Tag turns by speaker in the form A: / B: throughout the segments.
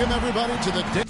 A: Welcome, everybody, to the day.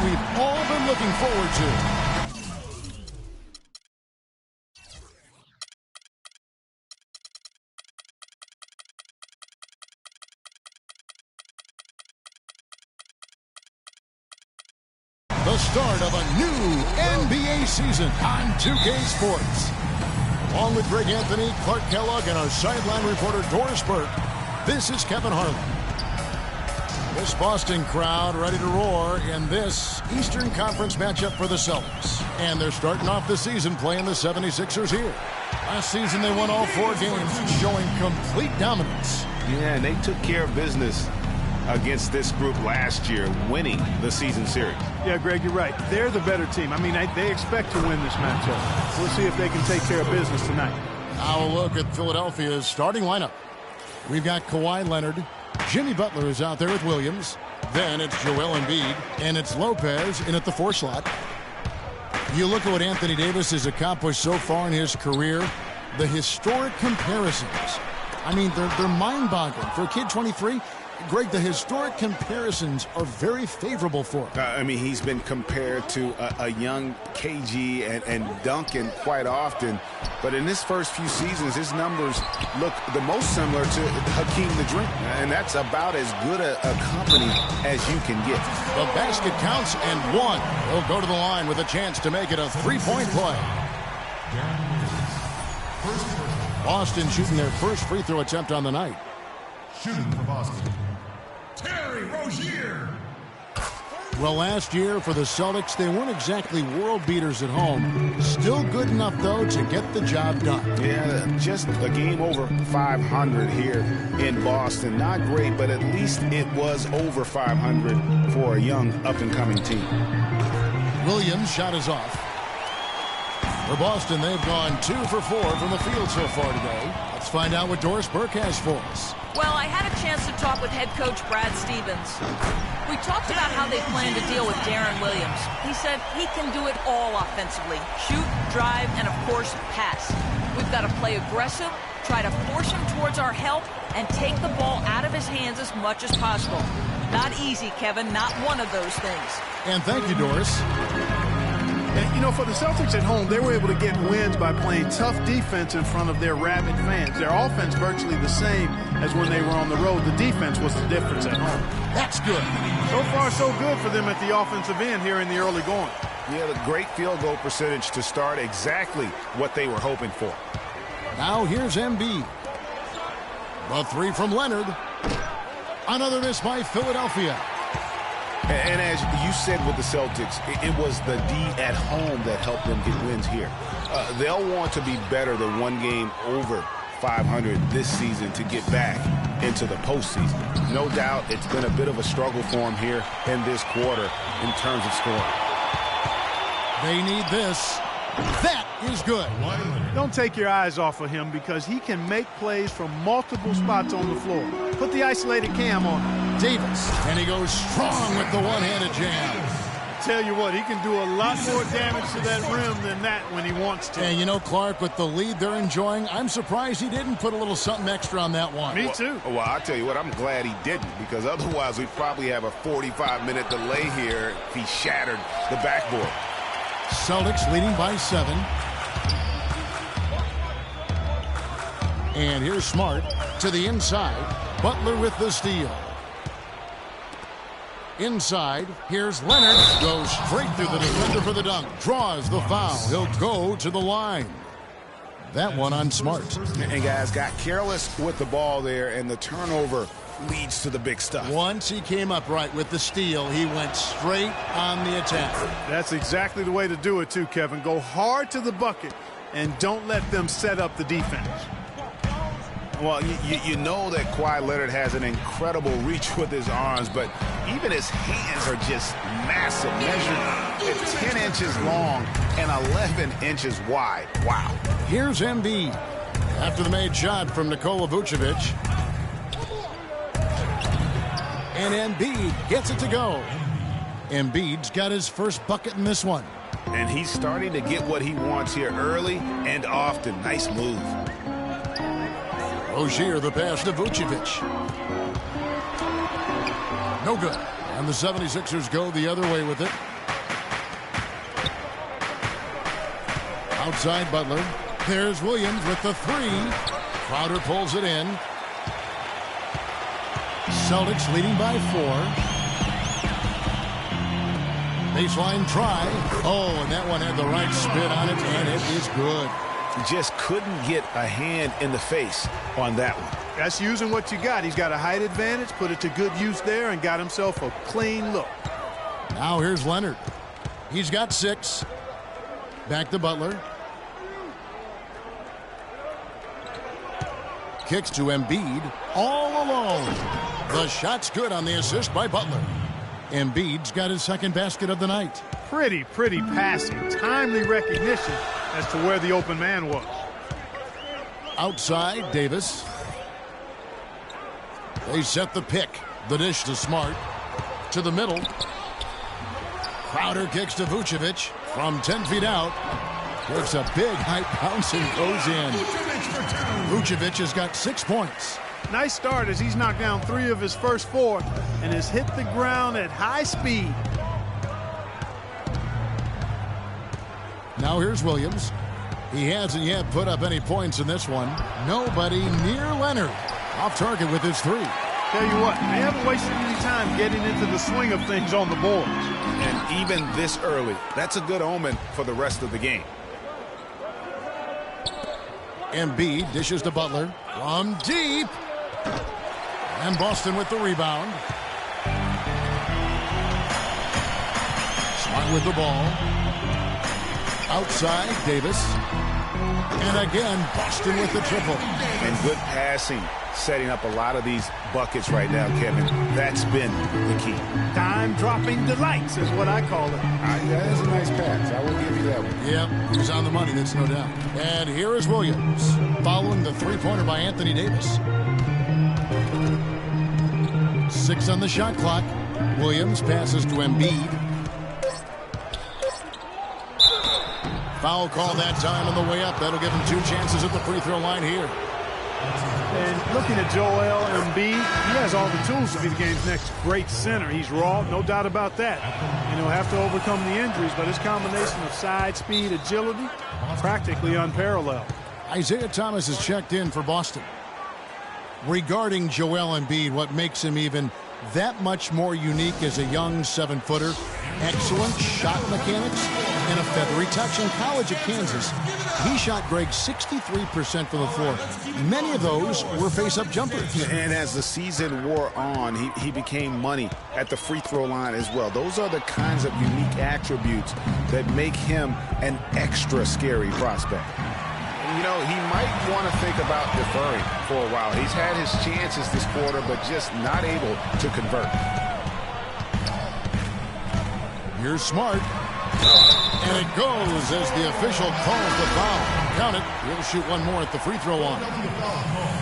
A: We've all been looking forward to. The start of a new NBA season on 2K Sports. Along with Greg Anthony, Clark Kellogg, and our sideline reporter Doris Burke, this is Kevin Harlan. This Boston crowd ready to roar in this Eastern Conference matchup for the Celtics. And they're starting off the season playing the 76ers here. Last season they won all 4 games, showing complete dominance.
B: Yeah, and they took care of business against this group last year, winning the season series.
C: Yeah, Greg, you're right. They're the better team. I mean, they expect to win this matchup. We'll see if they can take care of business tonight.
A: Now a look at Philadelphia's starting lineup. We've got Kawhi Leonard. Jimmy Butler is out there with Williams. Then it's Joel Embiid, and it's Lopez in at the 4 slot. You look at what Anthony Davis has accomplished so far in his career, the historic comparisons. I mean, they're mind-boggling. For a kid 23, Greg, the historic comparisons are very favorable for him.
B: I mean, he's been compared to a young KG and Duncan quite often. But in his first few seasons, his numbers look the most similar to Hakeem the Dream. And that's about as good a company as you can get.
A: The basket counts and 1. He'll go to the line with a chance to make it a 3-point play. Boston shooting their first free throw attempt on the night.
D: Shooting for Boston, Terry Rozier.
A: Well, last year for the Celtics, they weren't exactly world beaters at home. Still good enough, though, to get the job done.
B: Yeah, just a game over 500 here in Boston. Not great, but at least it was over 500 for a young, up-and-coming team.
A: Williams' shot is off. For Boston, they've gone 2 for 4 from the field so far today. Let's find out what Doris Burke has for us.
E: Well, I had a chance to talk with head coach Brad Stevens. We talked about how they plan to deal with Deron Williams. He said he can do it all offensively. Shoot, drive, and of course, pass. We've got to play aggressive, try to force him towards our help, and take the ball out of his hands as much as possible. Not easy, Kevin, not one of those things.
A: And thank you, Doris.
C: And, you know, for the Celtics at home, they were able to get wins by playing tough defense in front of their rabid fans. Their offense virtually the same as when they were on the road. The defense was the difference at home.
A: That's good.
C: So far, so good for them at the offensive end here in the early going.
B: Yeah, the great field goal percentage to start, exactly what they were hoping for.
A: Now here's Embiid. The 3 from Leonard. Another miss by Philadelphia.
B: And as you said with the Celtics, it was the D at home that helped them get wins here. They'll want to be better than 1 game over 500 this season to get back into the postseason. No doubt it's been a bit of a struggle for them here in this quarter in terms of scoring.
A: They need this. That is good.
C: Don't take your eyes off of him because he can make plays from multiple spots on the floor. Put the isolated cam on him.
A: Davis, and he goes strong with the one-handed jam.
C: I tell you what, he can do a lot more damage to that rim than that when he wants to.
A: And you know, Clark, with the lead they're enjoying, I'm surprised he didn't put a little something extra on that one.
C: Me too.
B: Well, I'll tell you what, I'm glad he didn't, because otherwise we'd probably have a 45-minute delay here if he shattered the backboard.
A: Celtics leading by 7. And here's Smart to the inside. Butler with the steal. Inside, here's Leonard. Goes straight through the defender for the dunk. Draws the foul. He'll go to the line. That one on Smart.
B: And guys got careless with the ball there, and the turnover leads to the big stuff.
A: Once he came up right with the steal, he went straight on the attack.
C: That's exactly the way to do it too, Kevin. Go hard to the bucket and don't let them set up the defense.
B: Well, you know that Kawhi Leonard has an incredible reach with his arms, but even his hands are just massive, measured at 10 inches long and 11 inches wide. Wow.
A: Here's Embiid after the made shot from Nikola Vucevic. And Embiid gets it to go. Embiid's got his first bucket in this one.
B: And he's starting to get what he wants here early and often. Nice move.
A: Rozier the pass to Vucevic. No good. And the 76ers go the other way with it. Outside Butler. There's Williams with the 3. Crowder pulls it in. Celtics leading by 4. Baseline try. Oh, and that one had the right spin on it, and it is good.
B: Just couldn't get a hand in the face on that one.
C: That's using what you got. He's got a height advantage, put it to good use there, and got himself a clean look.
A: Now here's Leonard. He's got 6. Back to Butler. Kicks to Embiid all alone. The shot's good on the assist by Butler. Embiid's got his second basket of the night.
C: Pretty passing. Timely recognition as to where the open man was.
A: Outside, Davis. They set the pick. The dish to Smart. To the middle. Crowder kicks to Vucevic from 10 feet out. Takes a big high bounce and goes in. Vucevic has got 6 points.
C: Nice start as he's knocked down 3 of his first 4 and has hit the ground at high speed.
A: Now here's Williams. He hasn't yet put up any points in this one. Nobody near Leonard. Off target with his 3.
C: Tell you what, they haven't wasted any time getting into the swing of things on the boards.
B: And even this early, that's a good omen for the rest of the game.
A: Embiid dishes to Butler from deep. And Boston with the rebound. Smart with the ball. Outside, Davis. And again, Boston with the triple.
B: And good passing, setting up a lot of these buckets right now, Kevin. That's been the key.
C: Time-dropping delights is what I call it.
B: That is a nice pass. I will give you that one.
A: Yep, he was on the money, that's no doubt. And here is Williams, following the three-pointer by Anthony Davis. 6 on the shot clock. Williams passes to Embiid. Foul call that time on the way up. That'll give him 2 chances at the free throw line here.
C: And looking at Joel Embiid, he has all the tools to be the game's next great center. He's raw, no doubt about that. And he'll have to overcome the injuries, but his combination of size, speed, agility, practically unparalleled.
A: Isaiah Thomas has checked in for Boston. Regarding Joel Embiid, what makes him even that much more unique as a young 7-footer, excellent shot mechanics, and a feathery touch. In college at Kansas, he shot Greg 63% from the floor. Many of those were face-up jumpers.
B: And as the season wore on, he became money at the free throw line as well. Those are the kinds of unique attributes that make him an extra scary prospect. You know, he might want to think about deferring for a while. He's had his chances this quarter, but just not able to convert.
A: Here's Smart. And it goes as the official calls the foul. Count it. He'll shoot one more at the free throw line.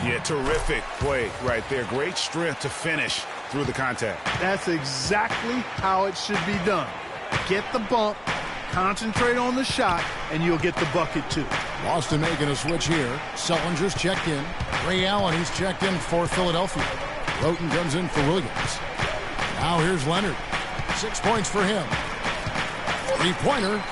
B: Yeah, terrific play right there. Great strength to finish through the contact.
C: That's exactly how it should be done. Get the bump, concentrate on the shot, and you'll get the bucket too.
A: Boston making a switch here. Sullinger's checked in. Ray Allen, he's checked in for Philadelphia. Roten comes in for Williams. Now here's Leonard. 6 points for him. Three-pointer.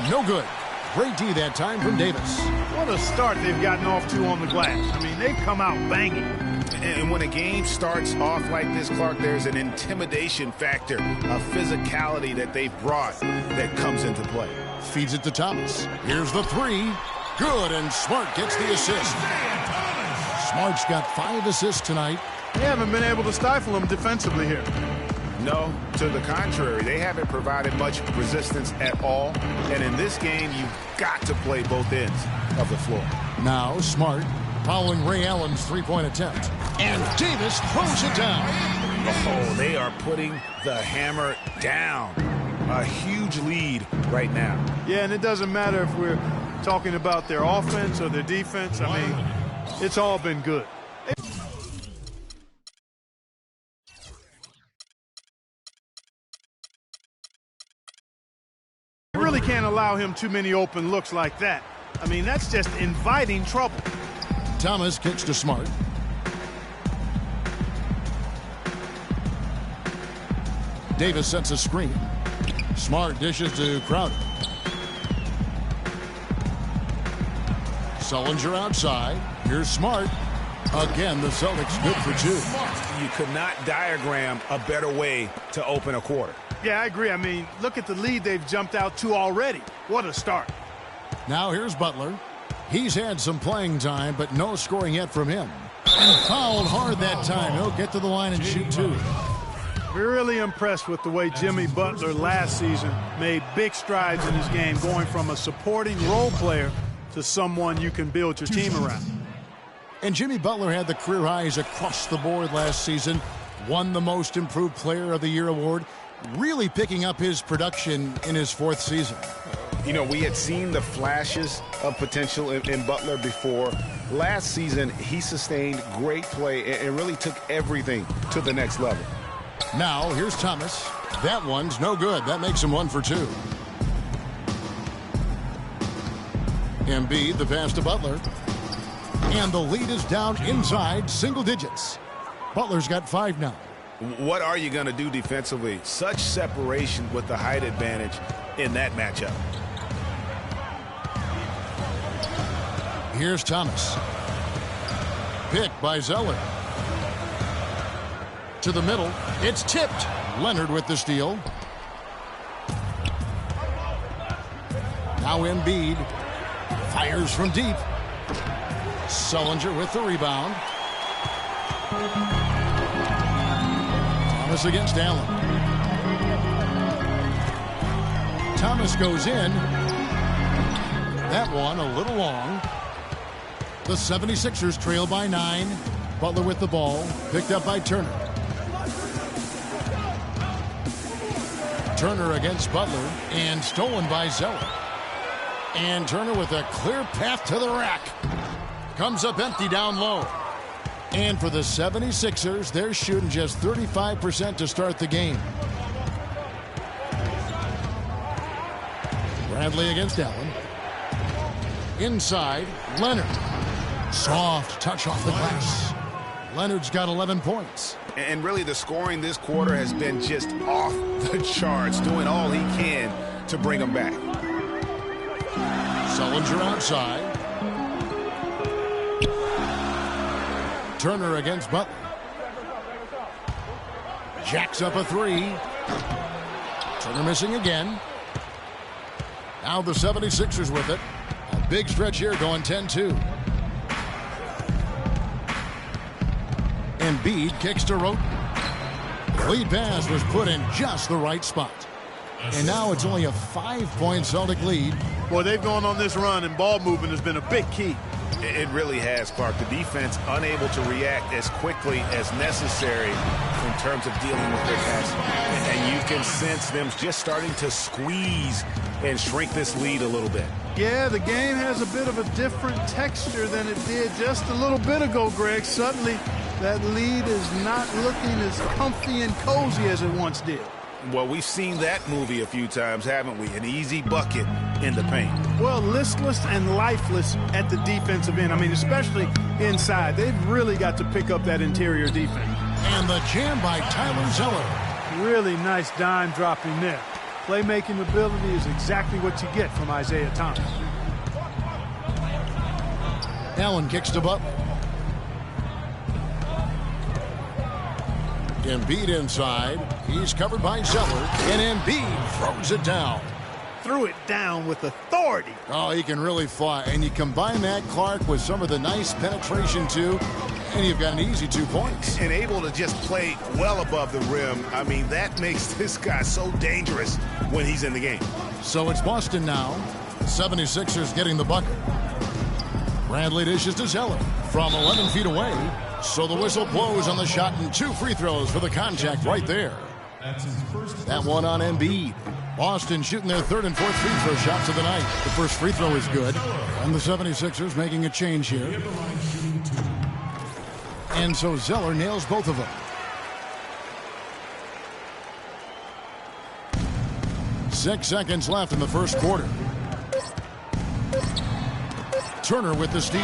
A: No good. Great D that time from Davis.
C: What a start they've gotten off to on the glass. I mean, they've come out banging.
B: And when a game starts off like this, Clark, there's an intimidation factor, a physicality that they've brought that comes into play.
A: Feeds it to Thomas. Here's the three. Good, and Smart gets the assist. Smart's got 5 assists tonight.
C: They haven't been able to stifle them defensively here.
B: No, to the contrary. They haven't provided much resistance at all. And in this game, you've got to play both ends of the floor.
A: Now Smart following Ray Allen's three-point attempt. And Davis throws it down.
B: Oh, they are putting the hammer down. A huge lead right now.
C: Yeah, and it doesn't matter if we're talking about their offense or their defense. I mean, it's all been good. You really can't allow him too many open looks like that. I mean, that's just inviting trouble.
A: Thomas kicks to Smart. Davis sets a screen. Smart dishes to Crowder. Sullinger outside. Here's Smart. Again, the Celtics good for 2.
B: You could not diagram a better way to open a quarter.
C: Yeah, I agree. I mean, look at the lead they've jumped out to already. What a start.
A: Now here's Butler. He's had some playing time, but no scoring yet from him. And fouled hard that time. He'll get to the line and shoot 2.
C: Really impressed with the way Jimmy Butler last season made big strides in his game, going from a supporting role player to someone you can build your team around.
A: And Jimmy Butler had the career highs across the board last season, won the Most Improved Player of the Year award, really picking up his production in his 4th season.
B: You know, we had seen the flashes of potential in Butler before. Last season, he sustained great play and really took everything to the next level.
A: Now, here's Thomas. That one's no good. That makes him 1 for 2. Embiid, the pass to Butler. And the lead is down inside single digits. Butler's got 5 now.
B: What are you going to do defensively? Such separation with the height advantage in that matchup.
A: Here's Thomas. Picked by Zeller. To the middle. It's tipped. Leonard with the steal. Now Embiid fires from deep. Sullinger with the rebound. Thomas against Allen. Thomas goes in. That one a little long. The 76ers trail by 9. Butler with the ball. Picked up by Turner. Turner against Butler. And stolen by Zeller. And Turner with a clear path to the rack. Comes up empty down low. And for the 76ers, they're shooting just 35% to start the game. Bradley against Allen. Inside, Leonard. Soft touch off the glass. Leonard's got 11 points.
B: And really the scoring this quarter has been just off the charts, doing all he can to bring them back.
A: Sullinger outside. Turner against Butler. Jacks up a 3. Turner missing again. Now the 76ers with it. A big stretch here going 10-2. Embiid kicks to Roten. Lead pass was put in just the right spot. And now it's only a 5-point Celtic lead.
C: Boy, they've gone on this run, and ball movement has been a big key.
B: It really has, Clark. The defense unable to react as quickly as necessary in terms of dealing with their passing. And you can sense them just starting to squeeze and shrink this lead a little bit.
C: Yeah, the game has a bit of a different texture than it did just a little bit ago, Greg. Suddenly, that lead is not looking as comfy and cozy as it once did.
B: Well, we've seen that movie a few times, haven't we? An easy bucket in the paint.
C: Well, listless and lifeless at the defensive end. I mean, especially inside. They've really got to pick up that interior defense.
A: And the jam by Tyler Zeller.
C: Really nice dime dropping there. Playmaking ability is exactly what you get from Isaiah Thomas.
A: Allen kicks to Butler. Embiid inside. He's covered by Zeller. And Embiid throws it down.
C: Threw it down with authority.
A: Oh, he can really fly. And you combine that, Clark, with some of the nice penetration, too, and you've got an easy 2 points.
B: And able to just play well above the rim. I mean, that makes this guy so dangerous when he's in the game.
A: So it's Boston now. 76ers getting the bucket. Bradley dishes to Zeller from 11 feet away. So the whistle blows on the shot and 2 free throws for the contact right there. That one on Embiid. Boston shooting their 3rd and 4th free throw shots of the night. The first free throw is good. And the 76ers making a change here. And so Zeller nails both of them. Six seconds left in the first quarter. Turner with the steal.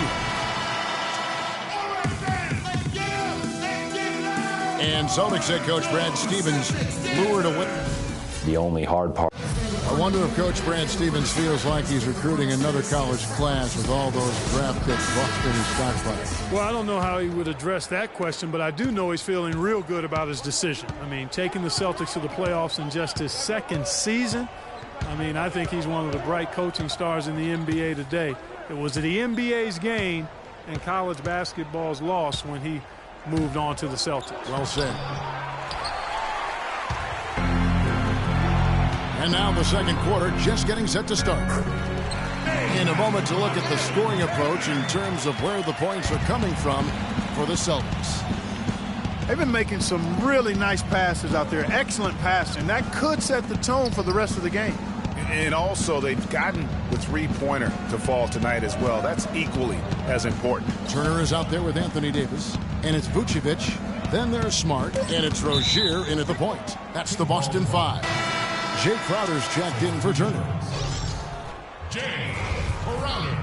A: And Celtics head coach Brad Stevens lured away.
F: The only hard part.
A: I wonder if Coach Brad Stevens feels like he's recruiting another college class with all those draft picks locked in his stockpile.
C: Well, I don't know how he would address that question, but I do know he's feeling real good about his decision. I mean, taking the Celtics to the playoffs in just his 2nd season, I mean, I think he's one of the bright coaching stars in the NBA today. It was the NBA's gain and college basketball's loss when he moved on to the Celtics.
A: Well said. And now the second quarter just getting set to start. In a moment to look at the scoring approach in terms of where the points are coming from for the Celtics.
C: They've been making some really nice passes out there. Excellent passing. That could set the tone for the rest of the game.
B: And also, they've gotten the three-pointer to fall tonight as well. That's equally as important.
A: Turner is out there with Anthony Davis. And it's Vucevic. Then there's Smart. And it's Rozier in at the point. That's the Boston 5. Jay Crowder's checked in for Turner.
D: Jay Crowder.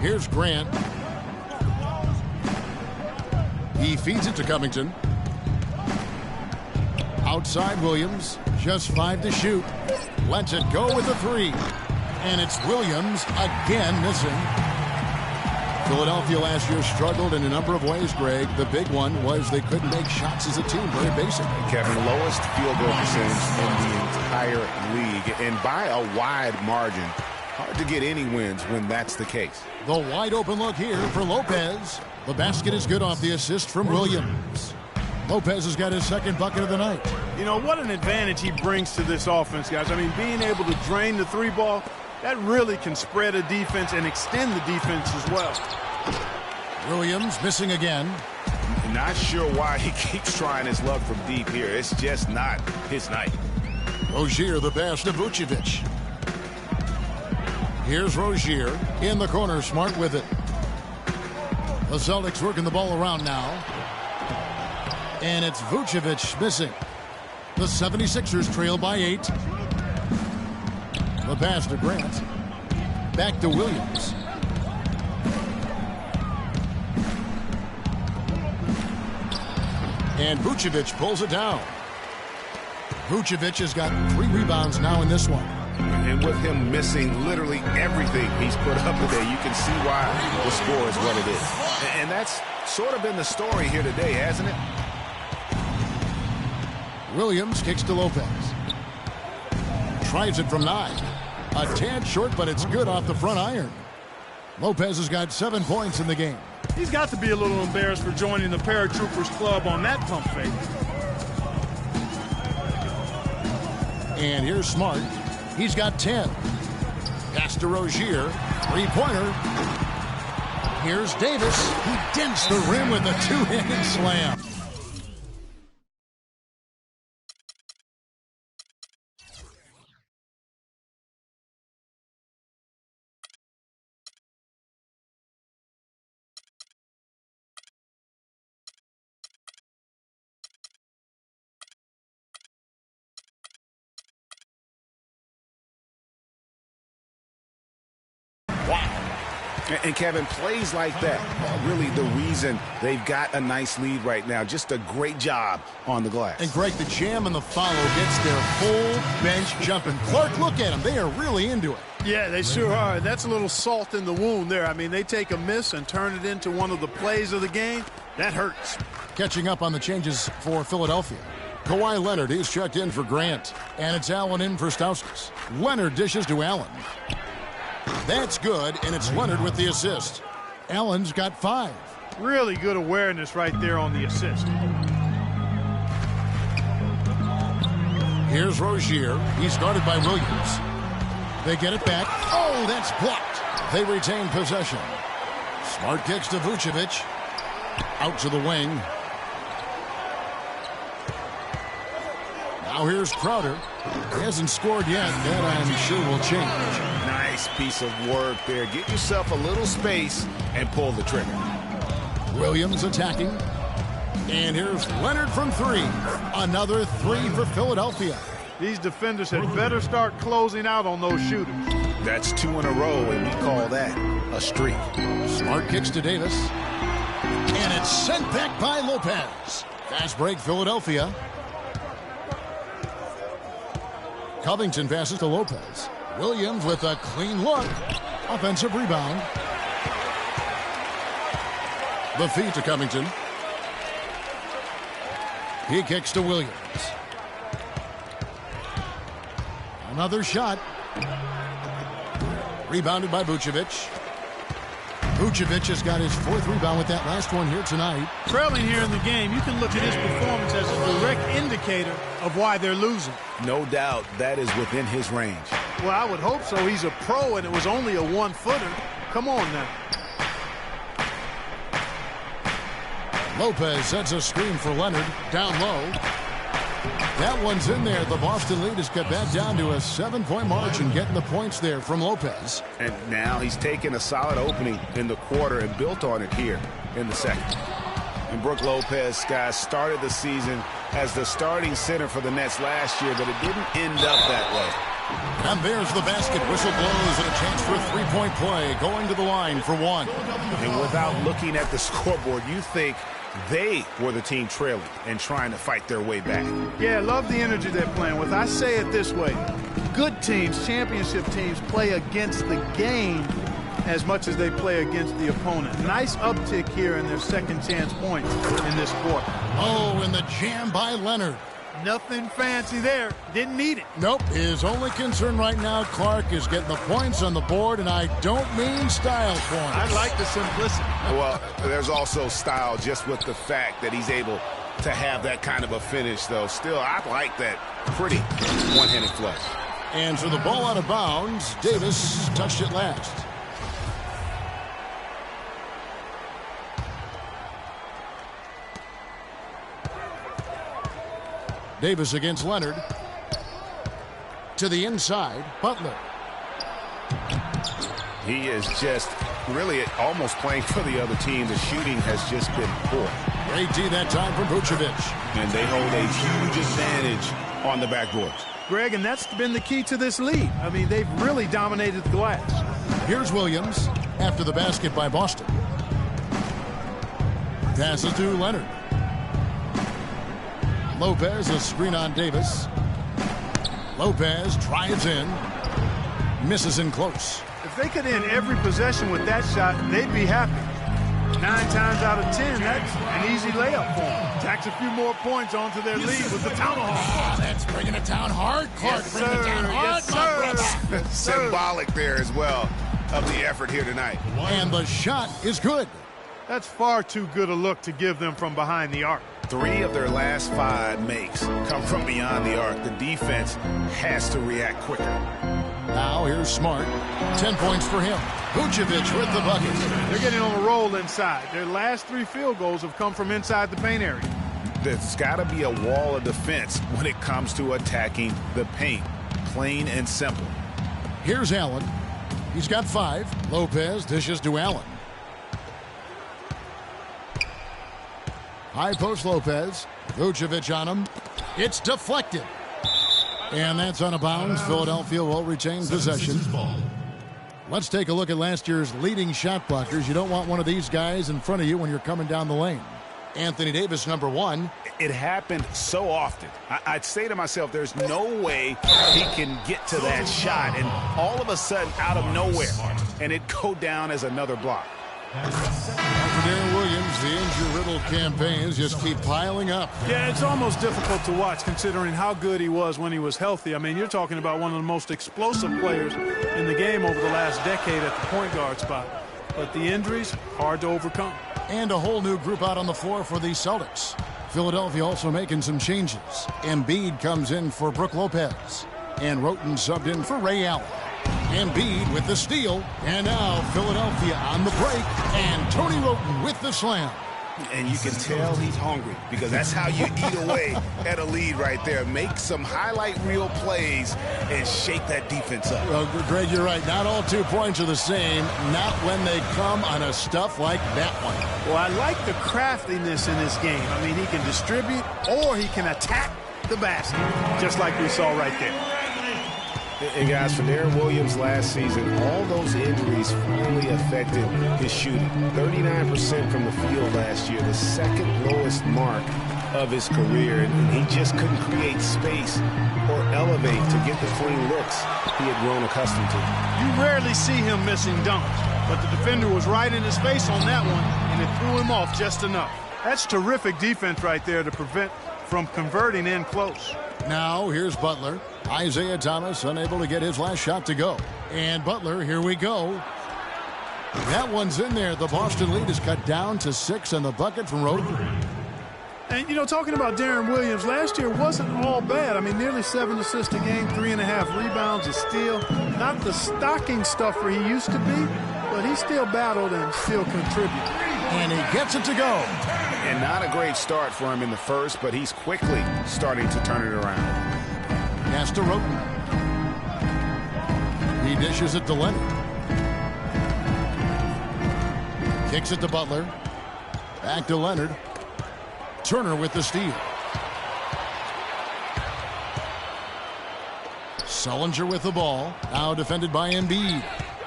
A: Here's Grant. He feeds it to Covington. Outside Williams. Just 5 to shoot. Lets it go with the 3. And it's Williams again missing. Philadelphia last year struggled in a number of ways, Greg. The big one was they couldn't make shots as a team. Very basic.
B: Kevin, lowest field goal percentage in the entire league. And by a wide margin. Hard to get any wins when that's the case.
A: The wide open look here for Lopez. The basket is good off the assist from Williams. Lopez has got his 2nd bucket of the night.
C: You know, what an advantage he brings to this offense, guys. I mean, being able to drain the 3-ball, that really can spread a defense and extend the defense as well.
A: Williams missing again.
B: Not sure why he keeps trying his luck from deep here. It's just not his night.
A: Rozier the pass to Vucevic. Here's Rozier in the corner. Smart with it. The Celtics working the ball around now. And it's Vucevic missing. The 76ers trail by 8. The pass to Grant. Back to Williams. And Vucevic pulls it down. Vucevic has got 3 rebounds now in this one.
B: And with him missing literally everything he's put up today, you can see why the score is what it is. And that's sort of been the story here today, hasn't it?
A: Williams kicks to Lopez. Tries it from 9. A tad short, but it's good off the front iron. Lopez has got 7 points in the game.
C: He's got to be a little embarrassed for joining the Paratroopers Club on that pump fake.
A: And here's Smart. He's got 10. Pass to Rozier. 3-pointer. Here's Davis. He dents the rim with a 2-handed slam.
B: And Kevin, plays like that are really the reason they've got a nice lead right now. Just a great job on the glass.
A: And Greg, the jam and the follow gets their whole bench jumping. Clark, look at them. They are really into it.
C: Yeah, they sure are. That's a little salt in the wound there. I mean, they take a miss and turn it into one of the plays of the game. That hurts.
A: Catching up on the changes for Philadelphia. Kawhi Leonard, he's checked in for Grant. And it's Allen in for Stauskas. Leonard dishes to Allen. That's good, and it's Leonard with the assist. Allen's got 5.
C: Really good awareness right there on the assist.
A: Here's Rozier. He's guarded by Williams. They get it back. Oh, that's blocked. They retain possession. Smart kicks to Vucevic. Out to the wing. Now here's Crowder. He hasn't scored yet. That I'm sure will change.
B: Nice piece of work there. Get yourself a little space and pull the trigger.
A: Williams attacking. And here's Leonard from 3. Another 3 for Philadelphia.
C: These defenders had better start closing out on those shooters.
B: That's 2 in a row, and we call that a streak.
A: Smart kicks to Davis. And it's sent back by Lopez. Fast break, Philadelphia. Covington passes to Lopez. Williams with a clean look. Offensive rebound. The feed to Covington. He kicks to Williams. Another shot. Rebounded by Vucevic. Vucevic has got his 4th rebound with that last one here tonight.
C: Trailing here in the game, you can look at his performance as a direct indicator of why they're losing.
B: No doubt that is within his range.
C: Well, I would hope so. He's a pro, and it was only a 1-footer. Come on now.
A: Lopez sets a screen for Leonard. Down low. That one's in there. The Boston lead is cut back down to a 7-point margin, getting the points there from Lopez.
B: And now he's taken a solid opening in the quarter and built on it here in the second. And Brook Lopez, guys, started the season as the starting center for the Nets last year, but it didn't end up that way.
A: And there's the basket. Whistle blows and a chance for a 3-point play. Going to the line for 1.
B: And without looking at the scoreboard, you think they were the team trailing and trying to fight their way back.
C: Yeah, love the energy they're playing with. I say it this way. Good teams, championship teams, play against the game as much as they play against the opponent. Nice uptick here in their second chance points in this quarter.
A: Oh, and the jam by Leonard.
C: Nothing fancy there. Didn't need it.
A: Nope. His only concern right now, Clark, is getting the points on the board, and I don't mean style points.
C: I like the simplicity.
B: Well, there's also style just with the fact that he's able to have that kind of a finish, though. Still, I like that pretty one-handed flush.
A: And so the ball out of bounds. Davis touched it last. Davis against Leonard. To the inside, Butler.
B: He is just really almost playing for the other team. The shooting has just been poor.
A: Great D that time from Vucevic.
B: And they hold a huge advantage on the backboards.
C: Greg, and that's been the key to this lead. I mean, they've really dominated the glass.
A: Here's Williams after the basket by Boston. Passes to Leonard. Lopez, a screen on Davis. Lopez drives in. Misses in close.
C: If they could end every possession with that shot, they'd be happy. 9 times out of 10, that's an easy layup for them. Tacks a few more points onto their lead with the tomahawk.
A: Oh, that's bringing it down hard. Clark,
C: Yes,
A: bringing it down hard.
C: Yes,
A: my brother.
B: Symbolic there as well of the effort here tonight.
A: And the shot is good.
C: That's far too good a look to give them from behind the arc.
B: 3 of their last 5 makes come from beyond the arc. The defense has to react quicker.
A: Now here's Smart. 10 points for him. Vucevic with the bucket.
C: They're getting on a roll inside. Their last 3 field goals have come from inside the paint area.
B: There's got to be a wall of defense when it comes to attacking the paint. Plain and simple.
A: Here's Allen. He's got 5. Lopez dishes to Allen. High post Lopez. Vucevic on him. It's deflected. And that's out of bounds. Philadelphia will retain possession. Let's take a look at last year's leading shot blockers. You don't want one of these guys in front of you when you're coming down the lane. Anthony Davis, number 1.
B: It happened so often. I'd say to myself, there's no way he can get to that shot. And all of a sudden, out of nowhere, and it go down as another block.
A: For Darren Williams, the injury-riddled campaigns just keep piling up.
C: Yeah, it's almost difficult to watch considering how good he was when he was healthy. I mean, you're talking about one of the most explosive players in the game over the last decade at the point guard spot. But the injuries, hard to overcome.
A: And a whole new group out on the floor for the Celtics. Philadelphia also making some changes. Embiid comes in for Brook Lopez. And Roten subbed in for Ray Allen. Embiid with the steal. And now Philadelphia on the break. And Tony Roten with the slam.
B: And you can tell he's hungry because that's how you eat away at a lead right there. Make some highlight reel plays and shake that defense up.
A: Well, Greg, you're right. Not all 2 points are the same. Not when they come on a stuff like that one.
C: Well, I like the craftiness in this game. I mean, he can distribute or he can attack the basket, just like we saw right there.
B: And guys, for Darren Williams last season, all those injuries finally affected his shooting. 39% from the field last year, the second lowest mark of his career. And he just couldn't create space or elevate to get the clean looks he had grown accustomed to.
C: You rarely see him missing dunks, but the defender was right in his face on that one, and it threw him off just enough. That's terrific defense right there to prevent from converting in close.
A: Now here's Butler. Isaiah Thomas unable to get his last shot to go. And Butler, here we go. That one's in there. The Boston lead is cut down to 6 and the bucket from Roten.
C: And, you know, talking about Darren Williams, last year wasn't all bad. I mean, nearly 7 assists a game, 3.5 rebounds, a steal. Not the stocking stuffer he used to be, but he still battled and still contributed.
A: And he gets it to go.
B: And not a great start for him in the first, but he's quickly starting to turn it around.
A: Pass to Roten. He dishes it to Leonard. Kicks it to Butler. Back to Leonard. Turner with the steal. Sullinger with the ball. Now defended by Embiid.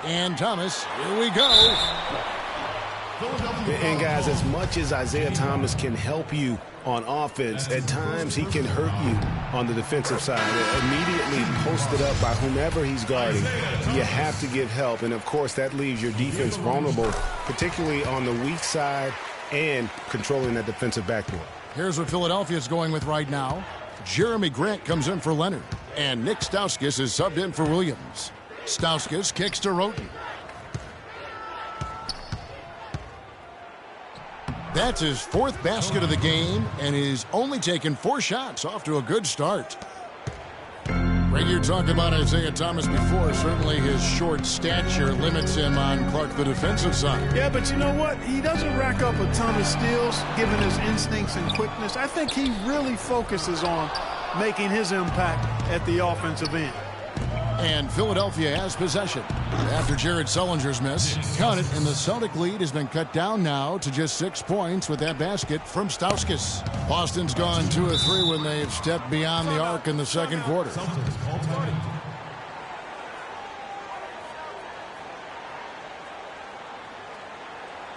A: And Thomas. Here we go.
B: And guys, as much as Isaiah Thomas can help you on offense, at times he can hurt you on the defensive side. Immediately posted up by whomever he's guarding, you have to give help. And, of course, that leaves your defense vulnerable, particularly on the weak side and controlling that defensive backboard.
A: Here's what Philadelphia is going with right now. Jeremy Grant comes in for Leonard. And Nick Stauskas is subbed in for Williams. Stauskas kicks to Roten. That's his 4th basket of the game, and he's only taken 4 shots, off to a good start. Greg, you talked about Isaiah Thomas before. Certainly his short stature limits him on Clark, the defensive side.
C: Yeah, but you know what? He doesn't rack up a ton of steals, given his instincts and quickness. I think he really focuses on making his impact at the offensive end.
A: And Philadelphia has possession after Jared Sullinger's miss. Count it, and the Celtic lead has been cut down now to just 6 points with that basket from Stauskas. Boston's gone 2 of 3 when they've stepped beyond the arc in the second quarter.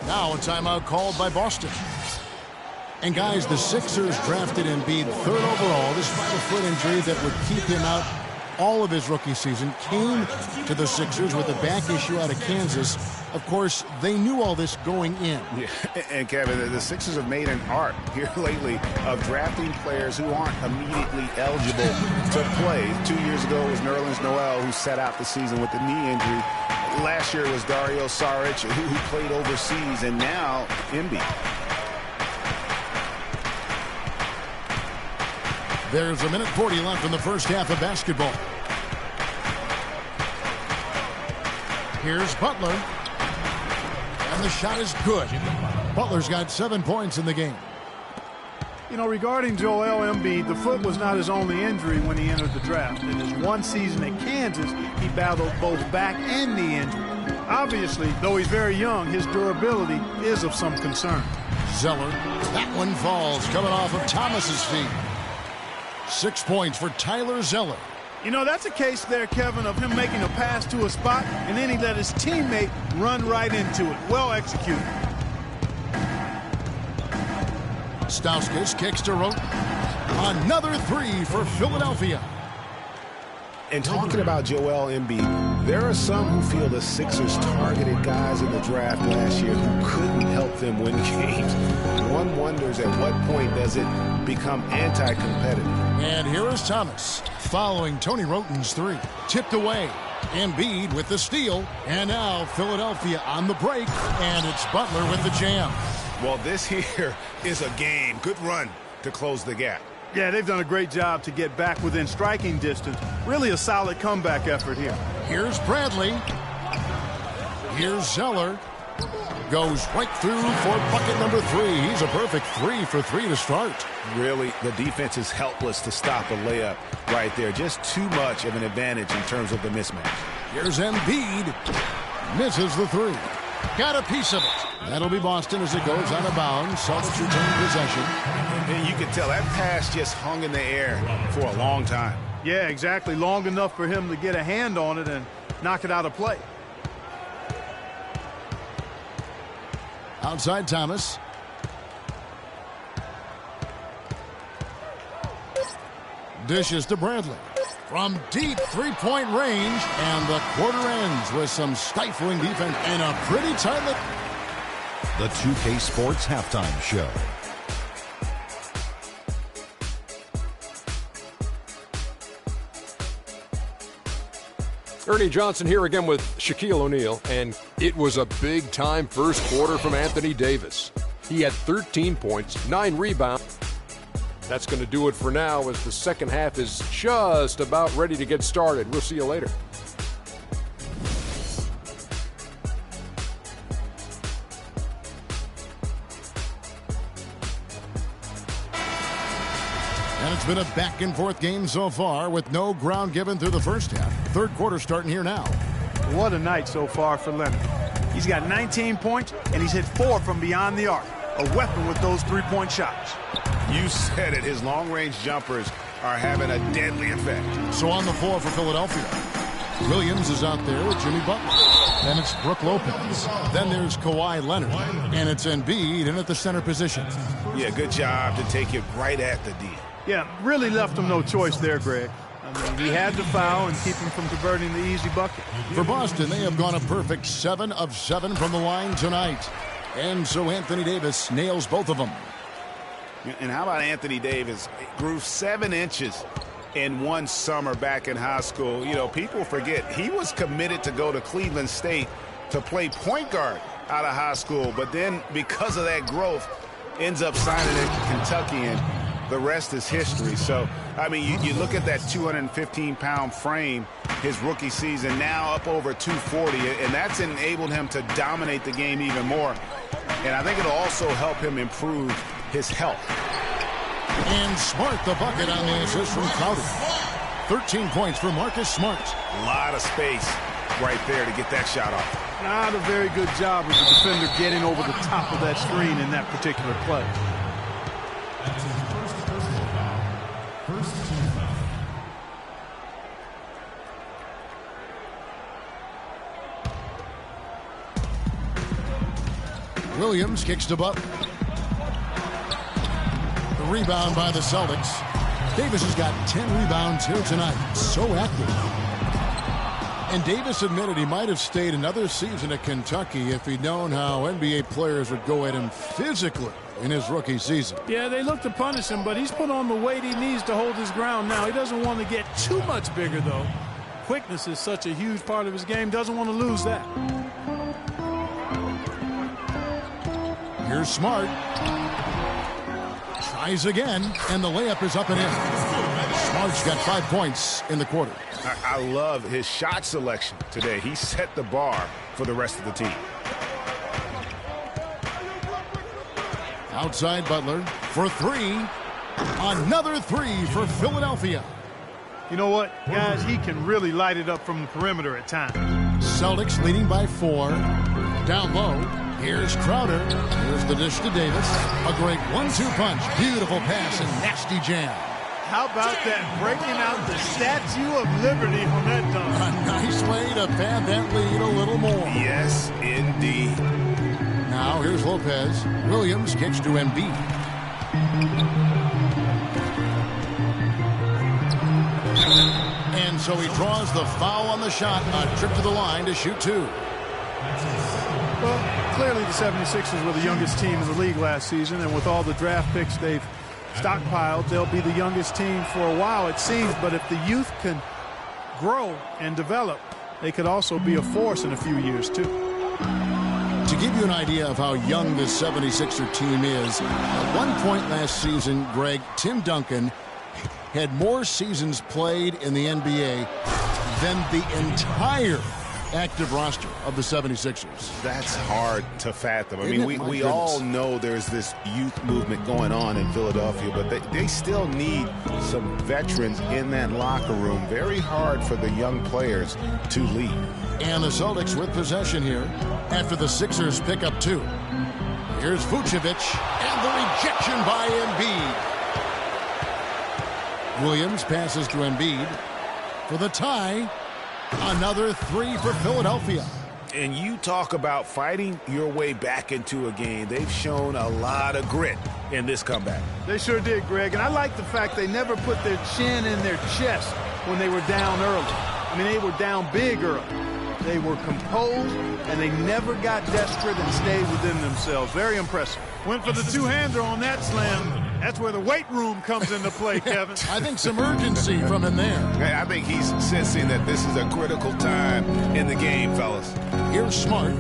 A: Now a timeout called by Boston. And guys, the Sixers drafted Embiid 3rd overall despite a foot injury that would keep him out all of his rookie season. Came to the Sixers with a back issue out of Kansas. Of course, they knew all this going in.
B: Yeah. And Kevin, the Sixers have made an art here lately of drafting players who aren't immediately eligible to play. 2 years ago it was Nerlens Noel, who sat out the season with the knee injury. Last year it was Dario Saric, who played overseas, and now Embiid.
A: There's a minute 40 left in the first half of basketball. Here's Butler. And the shot is good. Butler's got 7 points in the game.
C: You know, regarding Joel Embiid, the foot was not his only injury when he entered the draft. In his 1 season at Kansas, he battled both back and knee injury. Obviously, though he's very young, his durability is of some concern.
A: Zeller. That one falls, coming off of Thomas's feet. 6 points for Tyler Zeller.
C: You know, that's a case there, Kevin, of him making a pass to a spot, and then he let his teammate run right into it. Well executed.
A: Stauskas kicks to Roten. Another three for Philadelphia.
B: And talking about Joel Embiid, there are some who feel the Sixers targeted guys in the draft last year who couldn't help them win games. One wonders at what point does it become anti-competitive.
A: And here is Thomas following Tony Roten's three. Tipped away. Embiid with the steal. And now Philadelphia on the break. And it's Butler with the jam.
B: Well, this here is a game. Good run to close the gap.
C: Yeah, they've done a great job to get back within striking distance. Really a solid comeback effort here.
A: Here's Bradley. Here's Zeller. Goes right through for bucket number three. He's a perfect 3 for 3 to start.
B: Really, the defense is helpless to stop a layup right there. Just too much of an advantage in terms of the mismatch.
A: Here's Embiid. Misses the three. Got a piece of it. That'll be Boston as it goes out of bounds. Celtics retain possession.
B: And you can tell that pass just hung in the air for a long time.
C: Yeah, exactly. Long enough for him to get a hand on it and knock it out of play.
A: Outside Thomas. Dishes to Bradley. From deep three-point range, and the quarter ends with some stifling defense and a pretty tight look.
G: The 2K Sports Halftime Show.
H: Ernie Johnson here again with Shaquille O'Neal, and it was a big-time first quarter from Anthony Davis. He had 13 points, 9 rebounds. That's going to do it for now as the second half is just about ready to get started. We'll see you later.
A: And it's been a back-and-forth game so far with no ground given through the first half. Third quarter starting here now.
C: What a night so far for Leonard. He's got 19 points, and he's hit 4 from beyond the arc. A weapon with those three-point shots.
B: You said it. His long-range jumpers are having a deadly effect.
A: So on the floor for Philadelphia, Williams is out there with Jimmy Butler. Then it's Brook Lopez. Then there's Kawhi Leonard. And it's Embiid in at the center position.
B: Yeah, good job to take it right at the D.
C: Yeah, really left him no choice there, Greg. I mean, he had to foul and keep him from converting the easy bucket.
A: For Boston, they have gone a perfect 7 of 7 from the line tonight. And so Anthony Davis nails both of them.
B: And how about Anthony Davis? Grew 7 inches in one summer back in high school. You know, people forget he was committed to go to Cleveland State to play point guard out of high school. But then because of that growth, ends up signing in Kentucky, and the rest is history. So, I mean, you look at that 215-pound frame his rookie season, now up over 240, and that's enabled him to dominate the game even more. And I think it'll also help him improve his health.
A: And Smart the bucket on the assist from Crowder. 13 points for Marcus Smart.
B: A lot of space right there to get that shot off.
C: Not a very good job with the defender getting over the top of that screen in that particular play.
D: That's his first personal foul. First team foul.
A: Williams kicks to Butler. The rebound by the Celtics. Davis has got 10 rebounds here tonight. So active. And Davis admitted he might have stayed another season at Kentucky if he'd known how NBA players would go at him physically in his rookie season.
C: Yeah, they look to punish him, but he's put on the weight he needs to hold his ground now. He doesn't want to get too much bigger, though. Quickness is such a huge part of his game. Doesn't want to lose that.
A: Here's Smart. Tries again, and the layup is up and in. Smart's got 5 points in the quarter.
B: I love his shot selection today. He set the bar for the rest of the team.
A: Outside Butler for 3. Another 3 for Philadelphia.
C: You know what, guys? He can really light it up from the perimeter at times.
A: Celtics leading by 4. Down low. Here's Crowder. Here's the dish to Davis. A great 1-2 punch. Beautiful pass and nasty jam.
C: How about that? Breaking out the Statue of Liberty on that dunk.
A: A nice way to pad that lead a little more.
B: Yes, indeed.
A: Now here's Lopez. Williams kicks to Embiid. And so he draws the foul on the shot. A trip to the line to shoot two.
C: Well, clearly the 76ers were the youngest team in the league last season, and with all the draft picks they've stockpiled, they'll be the youngest team for a while, it seems. But if the youth can grow and develop, they could also be a force in a few years, too.
A: To give you an idea of how young this 76er team is, at one point last season, Greg, Tim Duncan had more seasons played in the NBA than the entire active roster of the 76ers.
B: That's hard to fathom. I mean, we all know there's this youth movement going on in Philadelphia, but they still need some veterans in that locker room. Very hard for the young players to lead.
A: And the Celtics with possession here after the Sixers pick up two. Here's Vucevic, and the rejection by Embiid. Williams passes to Embiid for the tie. Another three for Philadelphia.
B: And you talk about fighting your way back into a game. They've shown a lot of grit in this comeback.
C: They sure did, Greg. And I like the fact they never put their chin in their chest when they were down early. I mean, they were down big early. They were composed, and they never got desperate and stayed within themselves. Very impressive. Went for the two-hander on that slam. That's where the weight room comes into play, Kevin.
A: I think some urgency from him there.
B: I think he's sensing that this is a critical time in the game, fellas.
A: Here's Smart.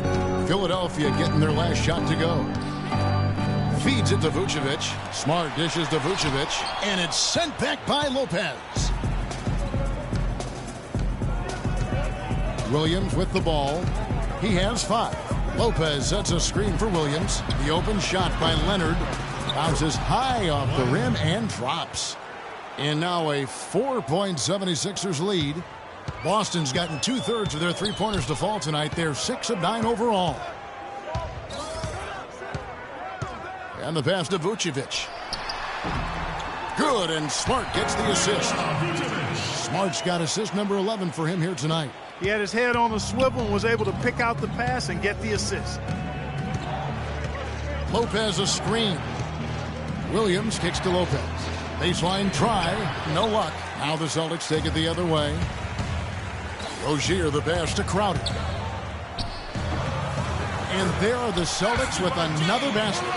A: Philadelphia getting their last shot to go. Feeds it to Vucevic. Smart dishes to Vucevic, and it's sent back by Lopez. Williams with the ball. He has 5. Lopez sets a screen for Williams. The open shot by Leonard bounces high off the rim and drops. And now a 4-point 76ers lead. Boston's gotten 2/3 of their three-pointers to fall tonight. They're 6 of 9 overall. And the pass to Vucevic. Good, and Smart gets the assist. Smart's got assist number 11 for him here tonight.
C: He had his head on a swivel and was able to pick out the pass and get the assist.
A: Lopez a screen. Williams kicks to Lopez. Baseline try. No luck. Now the Celtics take it the other way. Rozier the pass to Crowder. And there are the Celtics with another basket.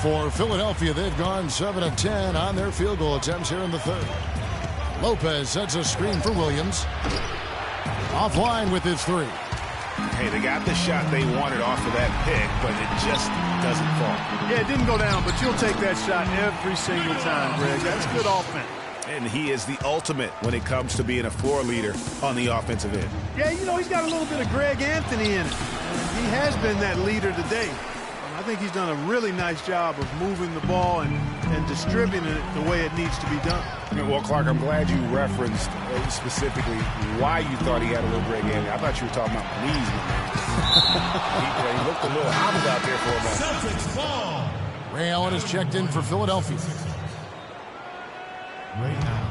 A: For Philadelphia, they've gone 7 of 10 on their field goal attempts here in the third. Lopez sets a screen for Williams. Offline with his three.
B: Hey, they got the shot they wanted off of that pick, but it just doesn't fall.
C: Yeah, it didn't go down, but you'll take that shot every single time, Greg. That's good offense.
B: And he is the ultimate when it comes to being a floor leader on the offensive end.
C: Yeah, you know, he's got a little bit of Greg Anthony in it. He has been that leader today. I think he's done a really nice job of moving the ball and distributing it the way it needs to be done.
B: Well, Clark, I'm glad you referenced specifically why you thought he had a little Greg Anthony. I thought you were talking about knees, man. He looked a little hobbled out there for a moment.
D: Celtics ball.
A: Ray Allen is checked in for Philadelphia.
D: Right now.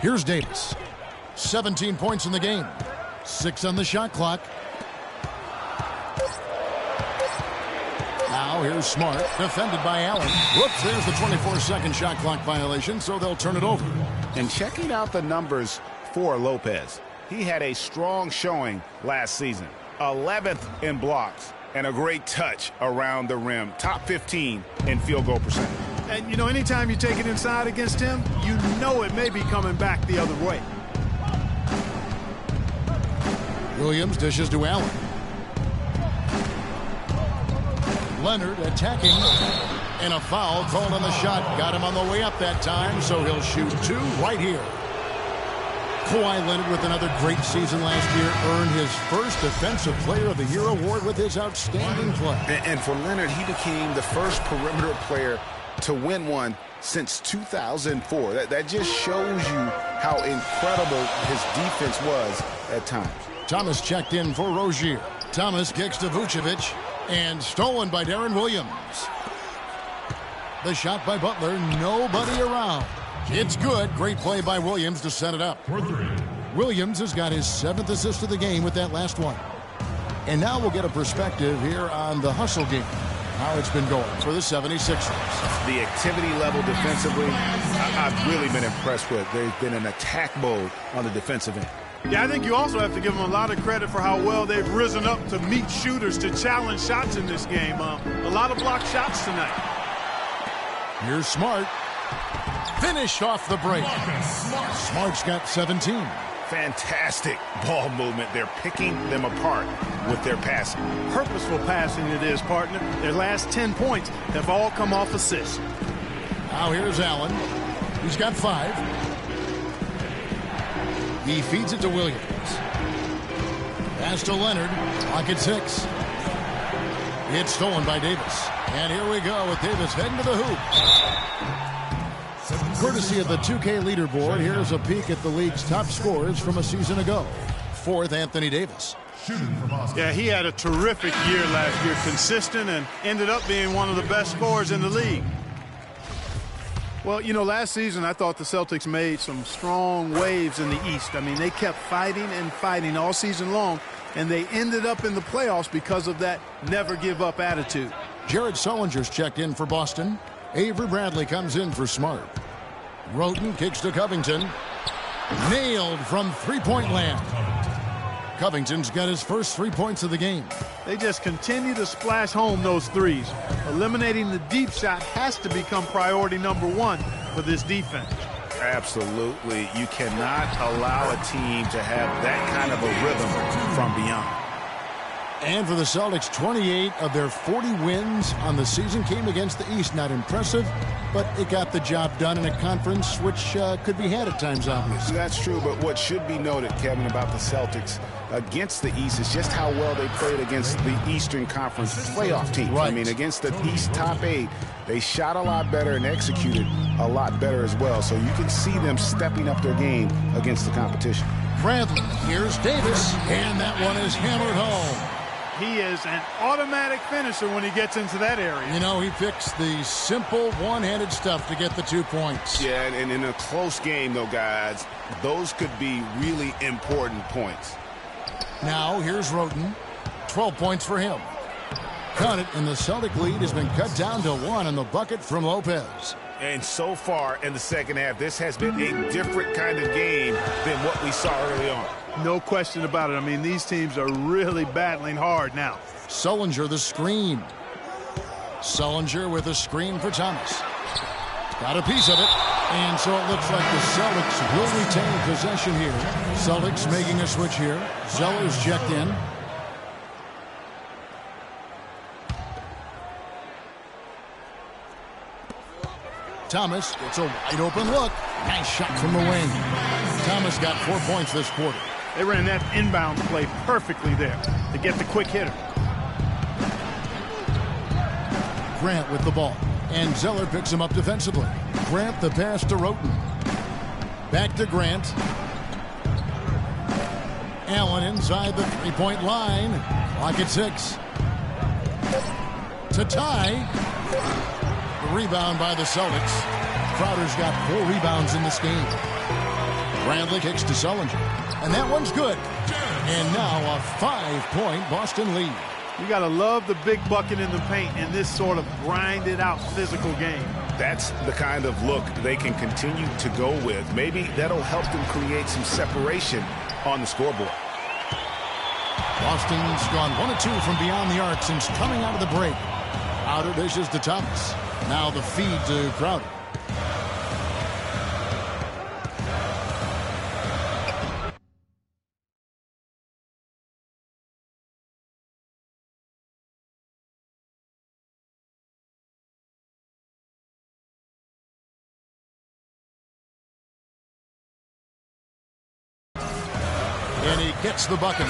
A: Here's Davis. 17 points in the game. 6 on the shot clock. Now here's Smart, defended by Allen. Whoops, there's the 24-second shot clock violation, so they'll turn it over.
B: And checking out the numbers for Lopez, he had a strong showing last season. 11th in blocks and a great touch around the rim. Top 15 in field goal percentage.
C: And, you know, anytime you take it inside against him, you know it may be coming back the other way.
A: Williams dishes to Allen. Leonard attacking, and a foul called on the shot. Got him on the way up that time, so he'll shoot 2 right here. Kawhi Leonard with another great season last year, earned his first Defensive Player of the Year award with his outstanding play.
B: And for Leonard, he became the first perimeter player to win one since 2004. That just shows you how incredible his defense was at times.
A: Thomas checked in for Rozier. Thomas kicks to Vucevic. And stolen by Darren Williams. The shot by Butler, nobody around. It's good. Great play by Williams to set it up.
D: For three.
A: Williams has got his 7th assist of the game with that last one. And now we'll get a perspective here on the hustle game, how it's been going for the 76ers.
B: The activity level defensively, I've really been impressed with. There's been an attack mode on the defensive end.
C: Yeah, I think you also have to give them a lot of credit for how well they've risen up to meet shooters, to challenge shots in this game. A lot of blocked shots tonight.
A: Here's Smart. Finished off the break. Smart's got 17.
B: Fantastic ball movement. They're picking them apart with their passing.
C: Purposeful passing it is, partner. Their last 10 points have all come off assists.
A: Now here's Allen. He's got 5. He feeds it to Williams. Pass to Leonard. Clock at 6. It's stolen by Davis. And here we go with Davis heading to the hoop. Courtesy of the 2K leaderboard, here's a peek at the league's top scorers from a season ago. 4th, Anthony Davis.
C: Yeah, he had a terrific year last year, consistent, and ended up being one of the best scorers in the league. Well, you know, last season I thought the Celtics made some strong waves in the East. I mean, they kept fighting and fighting all season long, and they ended up in the playoffs because of that never-give-up attitude.
A: Jared Sullinger's checked in for Boston. Avery Bradley comes in for Smart. Roten kicks to Covington. Nailed from three-point land. Covington's got his first 3 points of the game.
C: They just continue to splash home those threes. Eliminating the deep shot has to become priority number 1 for this defense.
B: Absolutely. You cannot allow a team to have that kind of a rhythm from beyond.
A: And for the Celtics, 28 of their 40 wins on the season came against the East. Not impressive, but it got the job done in a conference which could be had at times, obviously.
B: That's true, but what should be noted, Kevin, about the Celtics against the East is just how well they played against the Eastern Conference playoff teams.
A: Right.
B: I mean, against the East top 8, they shot a lot better and executed a lot better as well. So you can see them stepping up their game against the competition.
A: Bradley, here's Davis, and that one is hammered home.
C: He is an automatic finisher when he gets into that area.
A: You know, he picks the simple one-handed stuff to get the 2 points.
B: Yeah, and in a close game, though, guys, those could be really important points.
A: Now, here's Roten. 12 points for him. Cut it, and the Celtic lead has been cut down to 1 on the bucket from Lopez.
B: And so far in the second half, this has been a different kind of game than what we saw early on.
C: No question about it. I mean, these teams are really battling hard now.
A: Sullinger the screen. Sullinger with a screen for Thomas. Got a piece of it. And so it looks like the Celtics will retain possession here. Celtics making a switch here. Zeller's checked in. Thomas gets a wide open look. Nice shot from the wing. Thomas got 4 points this quarter.
C: They ran that inbound play perfectly there to get the quick hitter.
A: Grant with the ball. And Zeller picks him up defensively. Grant the pass to Roten. Back to Grant. Allen inside the three-point line. Clock at 6. To tie. The rebound by the Celtics. Crowder's got 4 rebounds in this game. Bradley kicks to Sullinger. And that one's good. And now a 5-point Boston lead.
C: You got to love the big bucket in the paint in this sort of grinded-out physical game.
B: That's the kind of look they can continue to go with. Maybe that'll help them create some separation on the scoreboard.
A: Boston's gone 1 of 2 from beyond the arc since coming out of the break. Outer dishes to Thomas. Now the feed to Crowder. And he gets the bucket.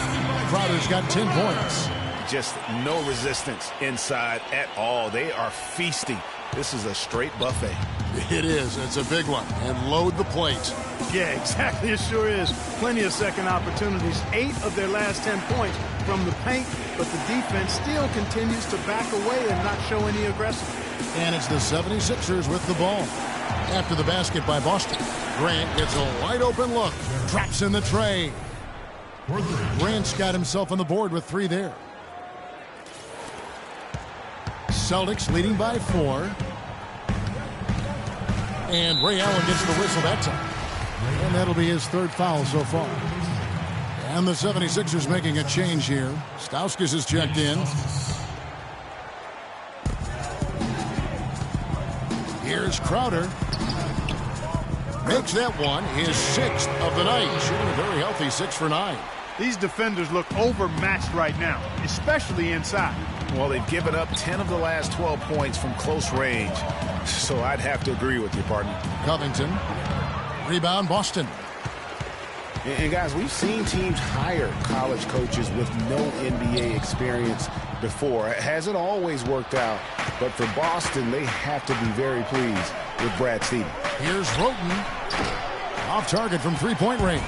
A: Crowder's got 10 points.
B: just no resistance inside at all. They are feasting. This is a straight buffet.
A: It is. It's a big one. And load the plate.
C: Yeah, exactly. It sure is. Plenty of second opportunities. 8 of their last 10 points from the paint, but the defense still continues to back away and not show any aggressiveness.
A: And it's the 76ers with the ball. After the basket by Boston, Grant gets a wide open look. Drops in the tray. Grant's got himself on the board with 3 there. Celtics leading by 4. And Ray Allen gets the whistle that time. And that'll be his 3rd foul so far. And the 76ers making a change here. Stauskas is checked in. Here's Crowder. Makes that one his 6th of the night. Shooting a very healthy 6 for 9.
C: These defenders look overmatched right now, especially inside.
B: Well, they've given up 10 of the last 12 points from close range. So I'd have to agree with you, partner.
A: Covington. Rebound, Boston.
B: And guys, we've seen teams hire college coaches with no NBA experience before. It hasn't always worked out. But for Boston, they have to be very pleased with Brad Stevens.
A: Here's Roten. Off target from 3-point range.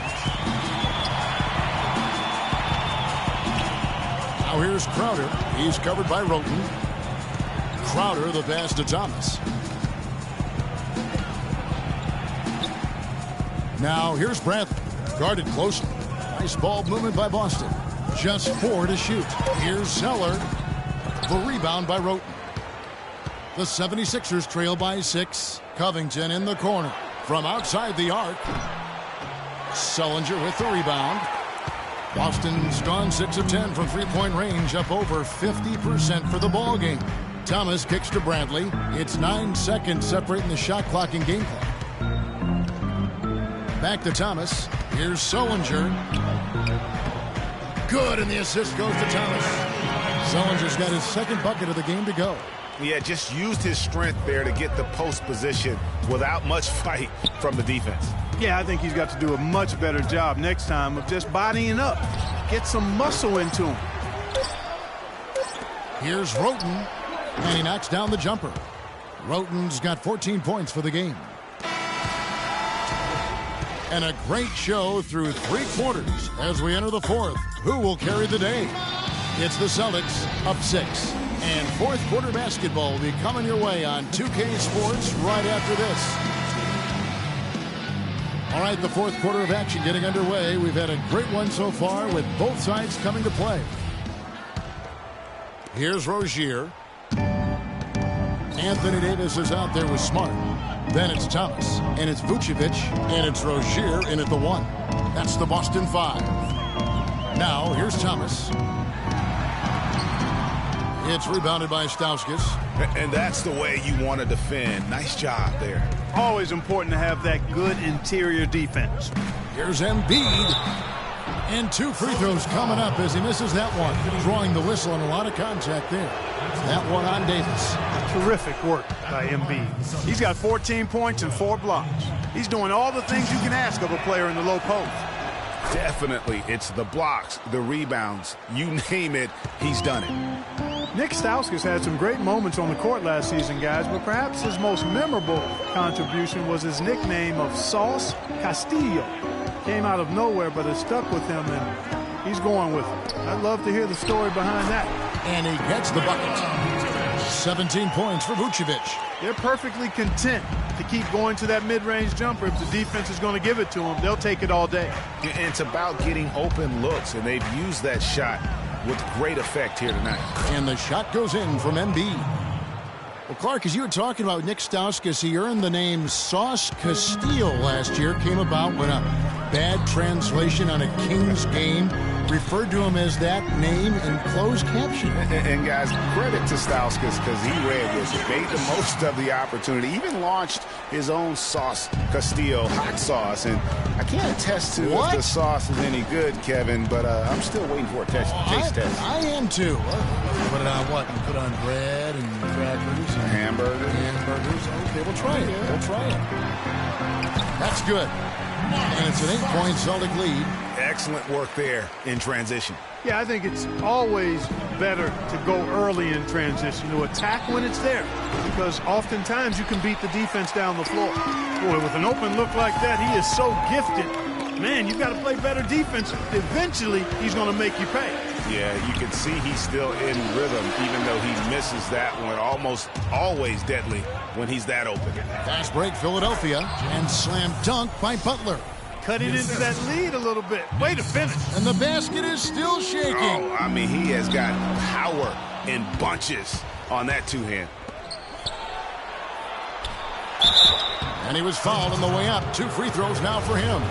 A: Now here's Crowder. He's covered by Roten. Crowder, the pass to Thomas. Now here's Bradley. Guarded closely. Nice ball movement by Boston. Just 4 to shoot. Here's Zeller. The rebound by Roten. The 76ers trail by 6. Covington in the corner. From outside the arc. Sullinger with the rebound. Boston's gone 6 of 10 from 3-point range, up over 50% for the ball game. Thomas kicks to Bradley. It's 9 seconds separating the shot clock and game clock. Back to Thomas. Here's Sullinger. Good, and the assist goes to Thomas. Sullinger's got his 2nd bucket of the game to go.
B: Yeah, just used his strength there to get the post position without much fight from the defense.
C: Yeah, I think he's got to do a much better job next time of just bodying up. Get some muscle into him.
A: Here's Roten, and he knocks down the jumper. Roten's got 14 points for the game. And a great show through 3 quarters as we enter the 4th. Who will carry the day? It's the Celtics up 6. And 4th quarter basketball will be coming your way on 2K Sports right after this. All right, the 4th quarter of action getting underway. We've had a great one so far with both sides coming to play. Here's Rozier. Anthony Davis is out there with Smart. Then it's Thomas, and it's Vucevic, and it's Rozier in at the 1. That's the Boston 5. Now, here's Thomas. It's rebounded by Stauskas.
B: And that's the way you want to defend. Nice job there.
C: Always important to have that good interior defense.
A: Here's Embiid. And 2 free throws coming up as he misses that one. Drawing the whistle and a lot of contact there. That one on Davis.
C: Terrific work by Embiid. He's got 14 points and 4 blocks. He's doing all the things you can ask of a player in the low post.
B: Definitely. It's the blocks, the rebounds. You name it, he's done it.
C: Nick Stauskas had some great moments on the court last season, guys, but perhaps his most memorable contribution was his nickname of Sauce Castillo. Came out of nowhere, but it stuck with him, and he's going with it. I'd love to hear the story behind that.
A: And he gets the bucket. 17 points for Vucevic.
C: They're perfectly content to keep going to that mid-range jumper. If the defense is going to give it to them, they'll take it all day.
B: And it's about getting open looks, and they've used that shot with great effect here tonight.
A: And the shot goes in from Embiid. Well, Clark, as you were talking about Nick Stauskas, he earned the name Sauce Castillo last year. Came about when a bad translation on a Kings game referred to him as that name in closed caption.
B: And guys, credit to Stauskas because he read this, made the most of the opportunity, even launched his own Sauce Castillo hot sauce. And I can't attest to if the sauce is any good, Kevin, but I'm still waiting for a taste test.
A: I am too. Put it on what? You put on bread and crackers and
B: hamburger.
A: Yeah. Burgers. Okay, we'll try it. We'll try it. That's good. And it's an 8-point Celtic lead.
B: Excellent work there in transition.
C: Yeah, I think it's always better to go early in transition, to attack when it's there, because oftentimes you can beat the defense down the floor. Boy, with an open look like that, he is so gifted. Man, you've got to play better defense. Eventually, he's going to make you pay.
B: Yeah, you can see he's still in rhythm, even though he misses that one. Almost always deadly when he's that open.
A: Fast break, Philadelphia, and slam dunk by Butler.
C: Cut it into that lead a little bit. Way to finish.
A: And the basket is still shaking.
B: Oh, I mean, he has got power in bunches on that two-hand.
A: And he was fouled on the way up. 2 free throws now for him.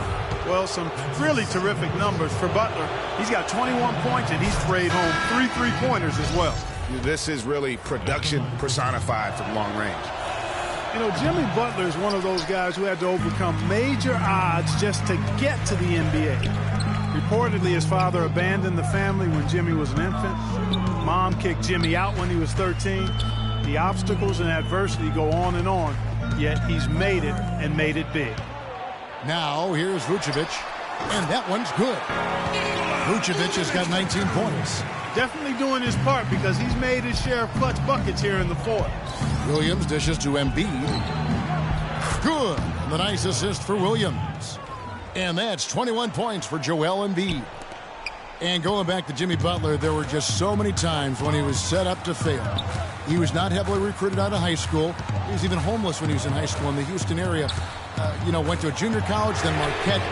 C: Well, some really terrific numbers for Butler. He's got 21 points, and he's sprayed home 3 3-pointers as well.
B: This is really production personified from long range.
C: You know, Jimmy Butler is one of those guys who had to overcome major odds just to get to the NBA. Reportedly, his father abandoned the family when Jimmy was an infant. Mom kicked Jimmy out when he was 13. The obstacles and adversity go on, yet he's made it and made it big.
A: Now, here's Vucevic, and that one's good. Vucevic has got 19 points.
C: Definitely doing his part because he's made his share of clutch buckets here in the fourth.
A: Williams dishes to Embiid. Good. And the nice assist for Williams. And that's 21 points for Joel Embiid. And going back to Jimmy Butler, there were just so many times when he was set up to fail. He was not heavily recruited out of high school. He was even homeless when he was in high school in the Houston area. Went to a junior college, then Marquette,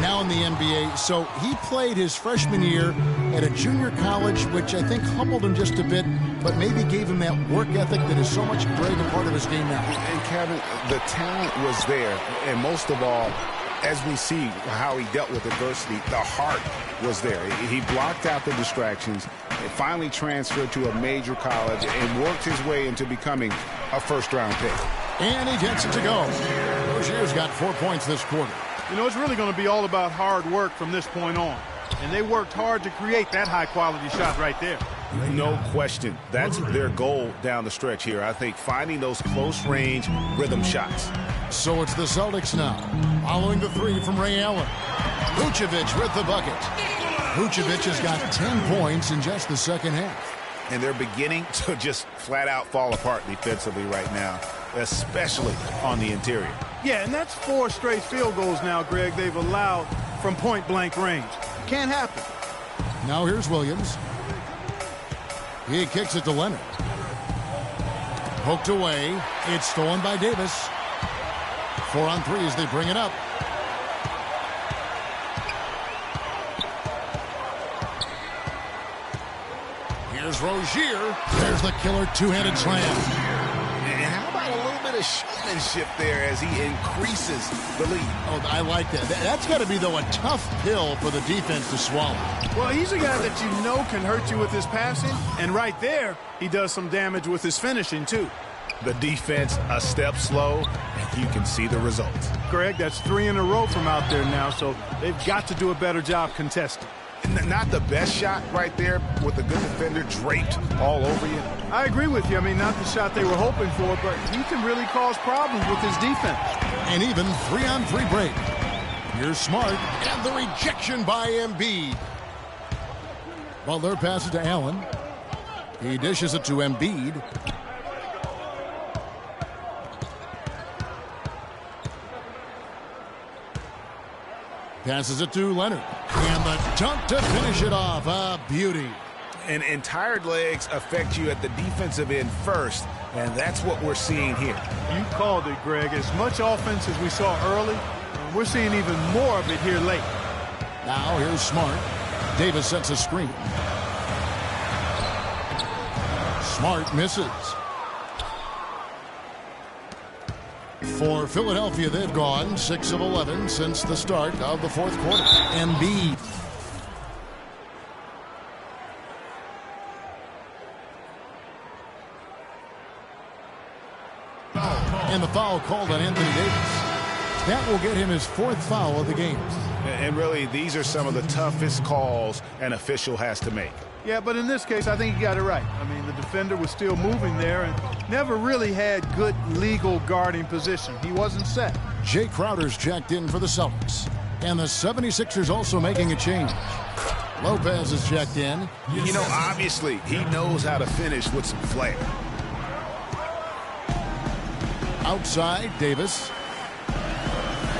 A: now in the NBA. So he played his freshman year at a junior college, which I think humbled him just a bit, but maybe gave him that work ethic that is so much greater part of his game now.
B: And Kevin, the talent was there, and most of all, as we see how he dealt with adversity, the heart was there. He blocked out the distractions and finally transferred to a major college and worked his way into becoming a first-round pick.
A: And he gets it to go. Rozier's got 4 points this quarter.
C: You know, it's really going to be all about hard work from this point on. And they worked hard to create that high-quality shot right there.
B: No question. That's their goal down the stretch here. I think finding those close-range rhythm shots.
A: So it's the Celtics now, following the 3 from Ray Allen. Vucevic with the bucket. Vucevic has got 10 points in just the second half.
B: And they're beginning to just flat-out fall apart defensively right now, especially on the interior.
C: Yeah, and that's 4 straight field goals now, Greg, they've allowed from point-blank range. Can't happen.
A: Now here's Williams. He kicks it to Leonard. Poked away. It's stolen by Davis. 4 on 3 as they bring it up. Here's Rozier. There's the killer two-handed slam.
B: And how about a little bit of showmanship there as he increases the lead?
A: Oh, I like that. That's got to be, though, a tough pill for the defense to swallow.
C: Well, he's a guy that you know can hurt you with his passing. And right there, he does some damage with his finishing, too.
B: The defense a step slow, and you can see the results.
C: Greg, that's 3 in a row from out there now, so they've got to do a better job contesting.
B: Not the best shot right there with a good defender draped all over you.
C: I agree with you. I mean, not the shot they were hoping for, but he can really cause problems with his defense.
A: And even 3-on-3 break. Here's Smart, and the rejection by Embiid. Butler passes to Allen. He dishes it to Embiid. Passes it to Leonard. And the dunk to finish it off. A beauty.
B: And tired legs affect you at the defensive end first, and that's what we're seeing here.
C: You called it, Greg. As much offense as we saw early, we're seeing even more of it here late.
A: Now here's Smart. Davis sets a screen. Smart misses. For Philadelphia, they've gone 6 of 11 since the start of the fourth quarter. Embiid. And the foul called on Anthony Davis. That will get him his 4th foul of the game.
B: And really, these are some of the toughest calls an official has to make.
C: Yeah, but in this case, I think he got it right. I mean, the defender was still moving there and never really had good legal guarding position. He wasn't set.
A: Jay Crowder's checked in for the Celtics. And the 76ers also making a change. Lopez is checked in.
B: You know, obviously, he knows how to finish with some flair.
A: Outside, Davis.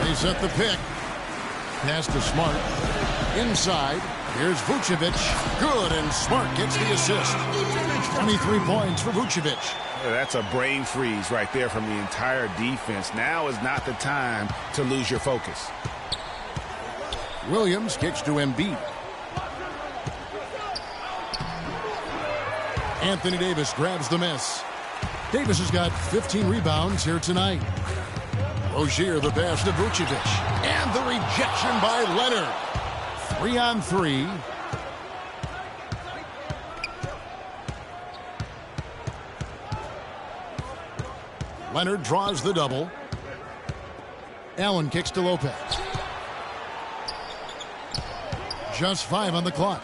A: They set the pick. Pass to Smart. Inside, here's Vucevic. Good, and Smart gets the assist. 23 points for Vucevic.
B: That's a brain freeze right there from the entire defense. Now is not the time to lose your focus.
A: Williams kicks to Embiid. Anthony Davis grabs the miss. Davis has got 15 rebounds here tonight. Rozier the pass to Vucevic. And the rejection by Leonard. 3-on-3. Leonard draws the double. Allen kicks to Lopez. Just 5 on the clock.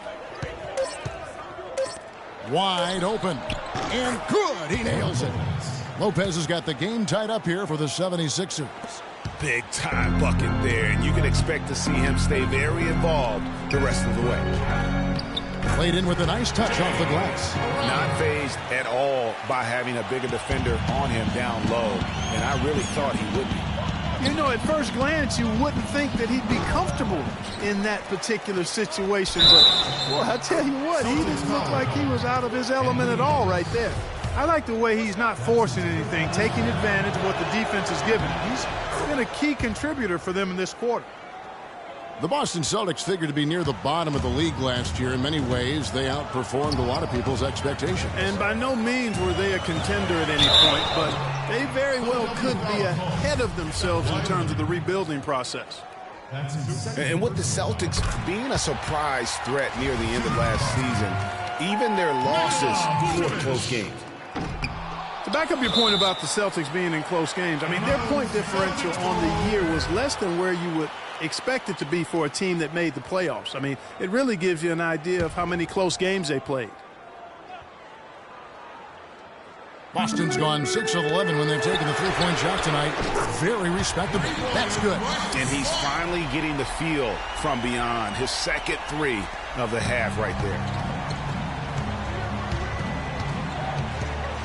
A: Wide open. And good. He nails it. Lopez has got the game tied up here for the 76ers.
B: Big time bucket there, and you can expect to see him stay very involved the rest of the way.
A: Played in with a nice touch off the glass.
B: Not fazed at all by having a bigger defender on him down low, and I really thought he would be.
C: You know, at first glance, you wouldn't think that he'd be comfortable in that particular situation, but, boy, I tell you what, he didn't look like he was out of his element at all right there. I like the way he's not forcing anything, taking advantage of what the defense is giving him. He's been a key contributor for them in this quarter.
A: The Boston Celtics figured to be near the bottom of the league last year. In many ways, they outperformed a lot of people's expectations.
C: And by no means were they a contender at any point, but they very well could be ahead of themselves in terms of the rebuilding process.
B: And with the Celtics being a surprise threat near the end of last season, even their losses were close games.
C: To back up your point about the Celtics being in close games, I mean, their point differential on the year was less than where you would expect it to be for a team that made the playoffs. I mean, it really gives you an idea of how many close games they played.
A: Boston's gone 6 of 11 when they've taken the three-point shot tonight. Very respectable. That's good.
B: And he's finally getting the feel from beyond. His second 3 of the half right there.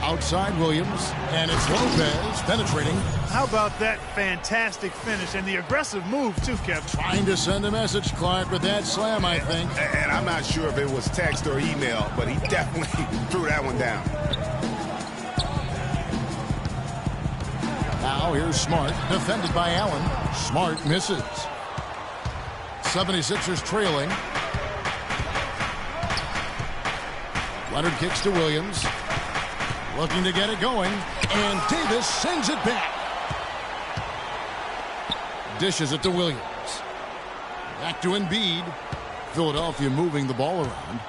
A: Outside Williams, and it's Lopez penetrating.
C: How about that fantastic finish and the aggressive move, too, Kevin?
A: Trying to send a message, Clark, with that slam, I think.
B: And I'm not sure if it was text or email, but he definitely threw that one down.
A: Now here's Smart, defended by Allen. Smart misses. 76ers trailing. Leonard kicks to Williams. Looking to get it going, and Davis sends it back. Dishes it to Williams. Back to Embiid. Philadelphia moving the ball around.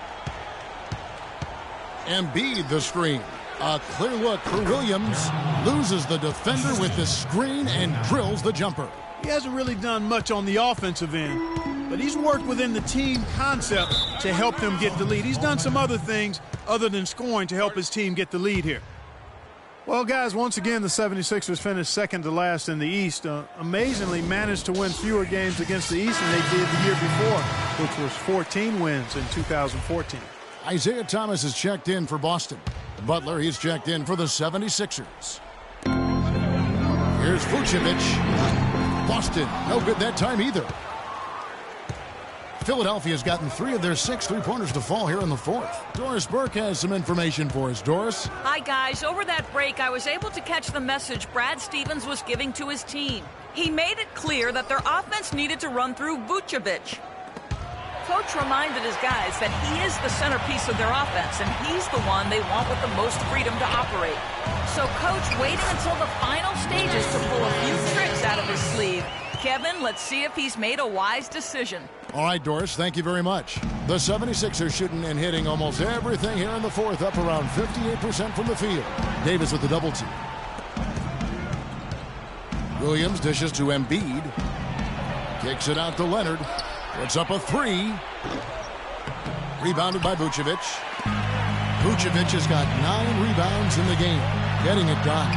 A: Embiid the screen. A clear look for Williams. Loses the defender with the screen and drills the jumper.
C: He hasn't really done much on the offensive end, but he's worked within the team concept to help them get the lead. He's done some other things other than scoring to help his team get the lead here. Well, guys, once again, the 76ers finished second to last in the East. Amazingly managed to win fewer games against the East than they did the year before, which was 14 wins in 2014.
A: Isaiah Thomas is checked in for Boston. Butler, he's checked in for the 76ers. Here's Vucevic. Boston, no good that time either. Philadelphia's gotten 3 of their 6 three-pointers to fall here in the fourth. Doris Burke has some information for us. Doris?
E: Hi, guys. Over that break, I was able to catch the message Brad Stevens was giving to his team. He made it clear that their offense needed to run through Vucevic. Coach reminded his guys that he is the centerpiece of their offense, and he's the one they want with the most freedom to operate. So Coach waited until the final stages to pull a few tricks out of his sleeve. Kevin, let's see if he's made a wise decision.
A: All right, Doris, thank you very much. The 76ers shooting and hitting almost everything here in the fourth, up around 58% from the field. Davis with the double team. Williams dishes to Embiid. Kicks it out to Leonard. Puts up a three. Rebounded by Vucevic. Vucevic has got 9 rebounds in the game. Getting it done.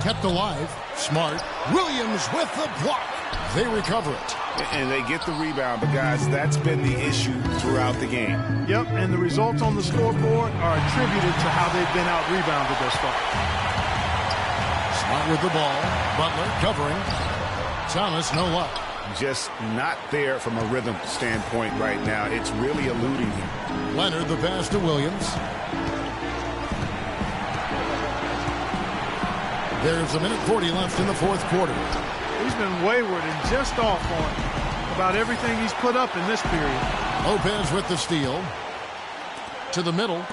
A: Kept alive. Smart. Williams with the block. They recover it.
B: And they get the rebound, but guys, that's been the issue throughout the game.
C: Yep, and the results on the scoreboard are attributed to how they've been out-rebounded thus far.
A: Smart with the ball. Butler covering. Thomas, no luck.
B: Just not there from a rhythm standpoint right now. It's really eluding him.
A: Leonard, the pass to Williams. There's 1:40 left in the fourth quarter.
C: He's been wayward and just off on about everything he's put up in this period.
A: Lopez with the steal. To the middle.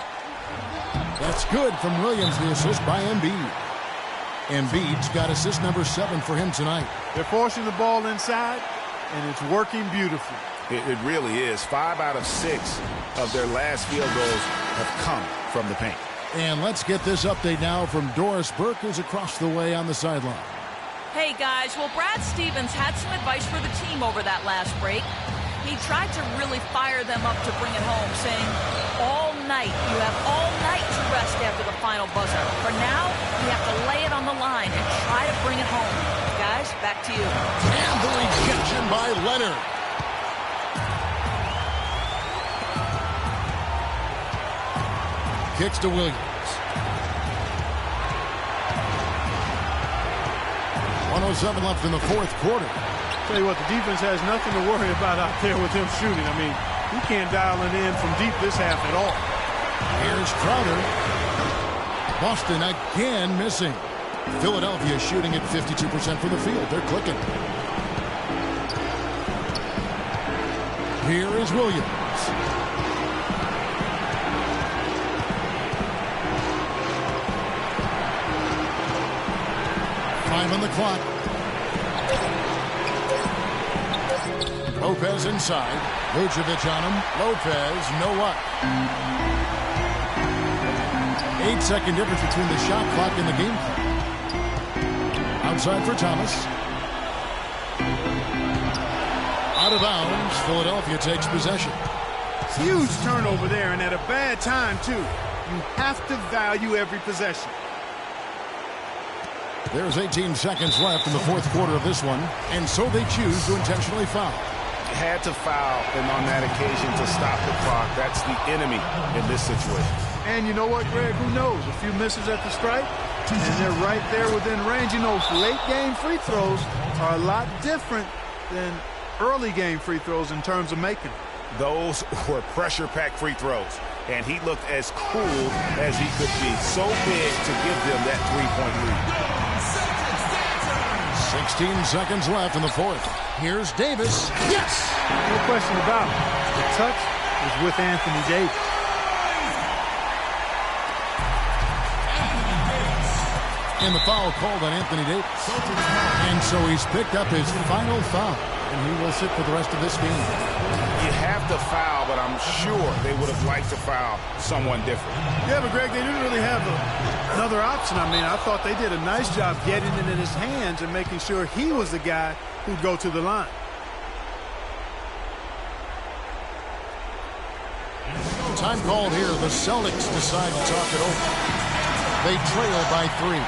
A: That's good from Williams, the assist by Embiid. Embiid's got assist number 7 for him tonight.
C: They're forcing the ball inside, and it's working beautifully.
B: It really is. 5 out of 6 of their last field goals have come from the paint.
A: And let's get this update now from Doris Burke, who's across the way on the sideline.
E: Hey, guys. Well, Brad Stevens had some advice for the team over that last break. He tried to really fire them up to bring it home, saying, all night, you have all night to rest after the final buzzer. For now, you have to lay it on the line and try to bring it home. Guys, back to you.
A: And the rejection by Leonard. Kicks to Williams. 1:07 left in the fourth quarter.
C: Tell you what, the defense has nothing to worry about out there with him shooting. I mean, he can't dial it in from deep this half at all.
A: Here's Crowder. Boston again missing. Philadelphia shooting at 52% from the field. They're clicking. Here is Williams. Time on the clock. Lopez inside. Vucevic on him. Lopez, no luck. 8-second difference between the shot clock and the game clock. Outside for Thomas. Out of bounds. Philadelphia takes possession.
C: Huge turnover there, and at a bad time, too. You have to value every possession.
A: There's 18 seconds left in the fourth quarter of this one, and so they choose to intentionally foul.
B: Had to foul, and on that occasion to stop the clock. That's the enemy in this situation.
C: And you know what, Greg? Who knows? A few misses at the stripe, and they're right there within range. You know, late-game free throws are a lot different than early-game free throws in terms of making.
B: Those were pressure-packed free throws, and he looked as cool as he could be. So big to give them that three-point lead.
A: 16 seconds left in the fourth. Here's Davis. Yes!
C: No question about it. The touch is with Anthony Davis.
A: And the foul called on Anthony Davis. And so he's picked up his final foul, and he will sit for the rest of this game.
B: You have to foul, but I'm sure they would have liked to foul someone different.
C: Yeah, but Greg, they didn't really have another option. I mean, I thought they did a nice job getting it in his hands and making sure he was the guy who'd go to the line.
A: Time called here. The Celtics decide to talk it over. They trail by 3.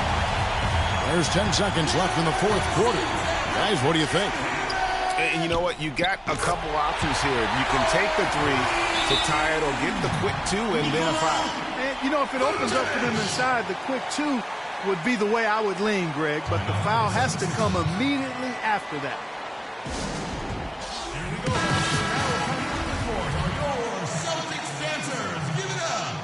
A: There's 10 seconds left in the fourth quarter. Guys, what do you think?
B: And you know what? You got a couple options here. You can take the 3 to tie it or get the quick 2 and then a foul.
C: And, you know, if it opens up for them inside, the quick 2 would be the way I would lean, Greg. But the foul has to come immediately after that.
D: Here we go. Now coming to the court are your Celtics dancers. Give it up.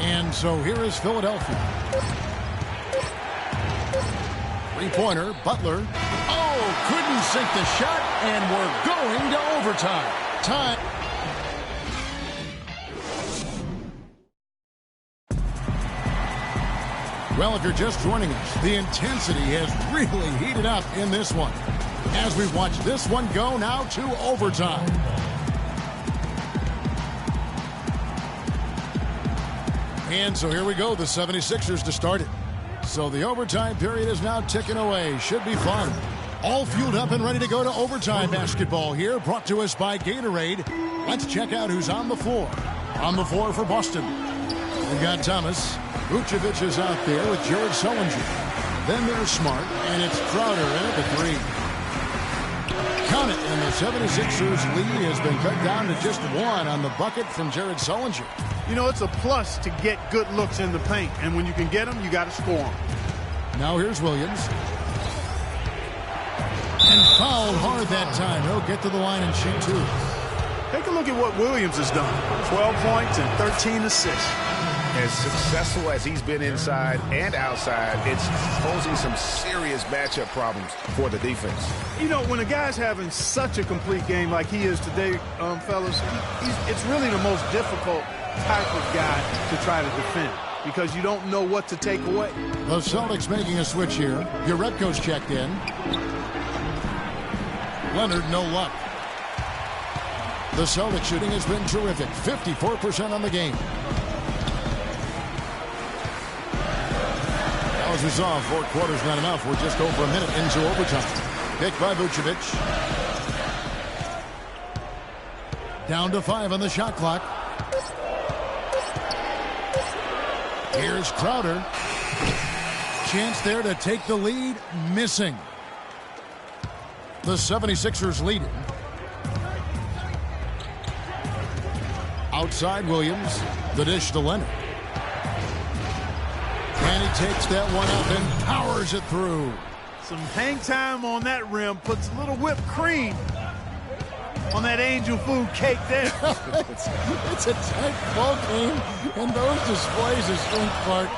A: And so here is Philadelphia. Three-pointer, Butler. Oh, couldn't sink the shot, and we're going to overtime. Time. Well, if you're just joining us, the intensity has really heated up in this one. As we watch this one go now to overtime. And so here we go, the 76ers to start it. So the overtime period is now ticking away. Should be fun. All fueled up and ready to go to overtime basketball here, brought to us by Gatorade. Let's check out who's on the floor. On the floor for Boston, we've got Thomas. Vucevic is out there with Jared Sullinger. Then there's Smart, and it's Crowder in at the three. Count it, and the 76ers lead has been cut down to just one on the bucket from Jared Sullinger.
C: You know, it's a plus to get good looks in the paint, and when you can get them, you got to score them.
A: Now here's Williams. And fouled hard that time. He'll get to the line and shoot two.
C: Take a look at what Williams has done. 12 points and 13 assists.
B: As successful as he's been inside and outside, it's posing some serious matchup problems for the defense.
C: You know, when a guy's having such a complete game like he is today, fellas, it's really the most difficult type of guy to try to defend because you don't know what to take away.
A: The Celtics making a switch here. Urebko's checked in. Leonard, no luck. The Celtics shooting has been terrific. 54% on the game. As we saw, 4 quarters not enough. We're just over a minute into overtime. Picked by Vucevic. Down to 5 on the shot clock. Here's Crowder. Chance there to take the lead. Missing. The 76ers lead it. Outside Williams. The dish to Leonard. And he takes that one up and powers it through.
C: Some hang time on that rim. Puts a little whipped cream on that angel food cake there.
A: it's a tight ball game, and those displays of strength, Clark,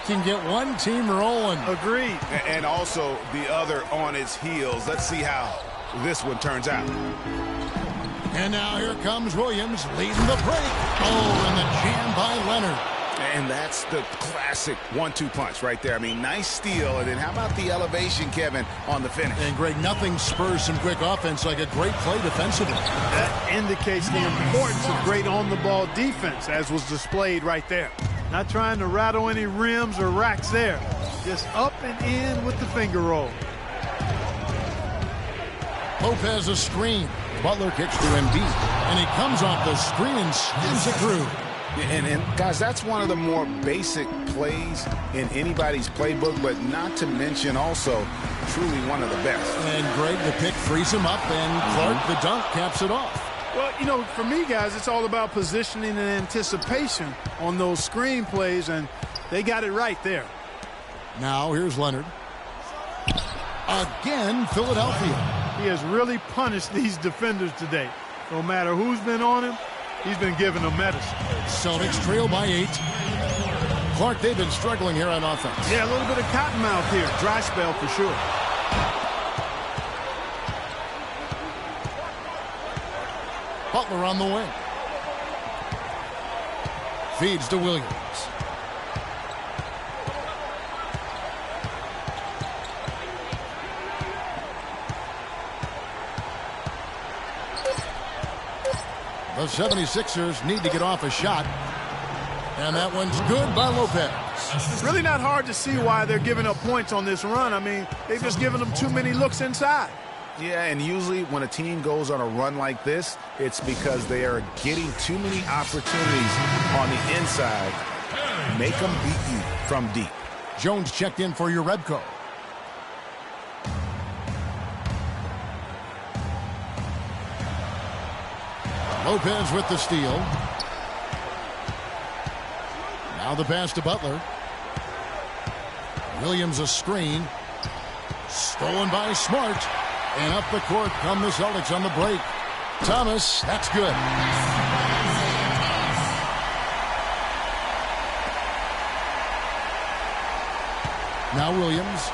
A: can get one team rolling.
C: Agreed.
B: And also the other on its heels. Let's see how this one turns out.
A: And now here comes Williams leading the break. Oh, and the jam by Leonard.
B: And that's the classic 1-2 punch right there. I mean, nice steal. And then how about the elevation, Kevin, on the finish?
A: And, Greg, nothing spurs some quick offense like a great play defensively.
C: That indicates the importance of great on-the-ball defense, as was displayed right there. Not trying to rattle any rims or racks there. Just up and in with the finger roll.
A: Lopez a screen. Butler kicks to Embiid. And he comes off the screen and slams it through.
B: And guys, that's one of the more basic plays in anybody's playbook, but not to mention also truly one of the best.
A: And Greg, the pick frees him up, and Clark, the dunk, caps it off.
C: Well, you know, for me, guys, it's all about positioning and anticipation on those screen plays, and they got it right there.
A: Now here's Leonard. Again, Philadelphia.
C: He has really punished these defenders today. No matter who's been on him, he's been giving them medicine.
A: Celtics trail by 8. Clark, they've been struggling here on offense.
C: Yeah, a little bit of cottonmouth here. Dry spell for sure.
A: Butler on the wing. Feeds to Williams. The 76ers need to get off a shot. And that one's good by Lopez.
C: It's really not hard to see why they're giving up points on this run. I mean, they've just given them too many looks inside.
B: Yeah, and usually when a team goes on a run like this, it's because they are getting too many opportunities on the inside. Make them beat you from deep.
A: Jones checked in for Urebko. Lopez with the steal. Now the pass to Butler. Williams a screen. Stolen by Smart. And up the court come the Celtics on the break. Thomas, that's good. Now Williams.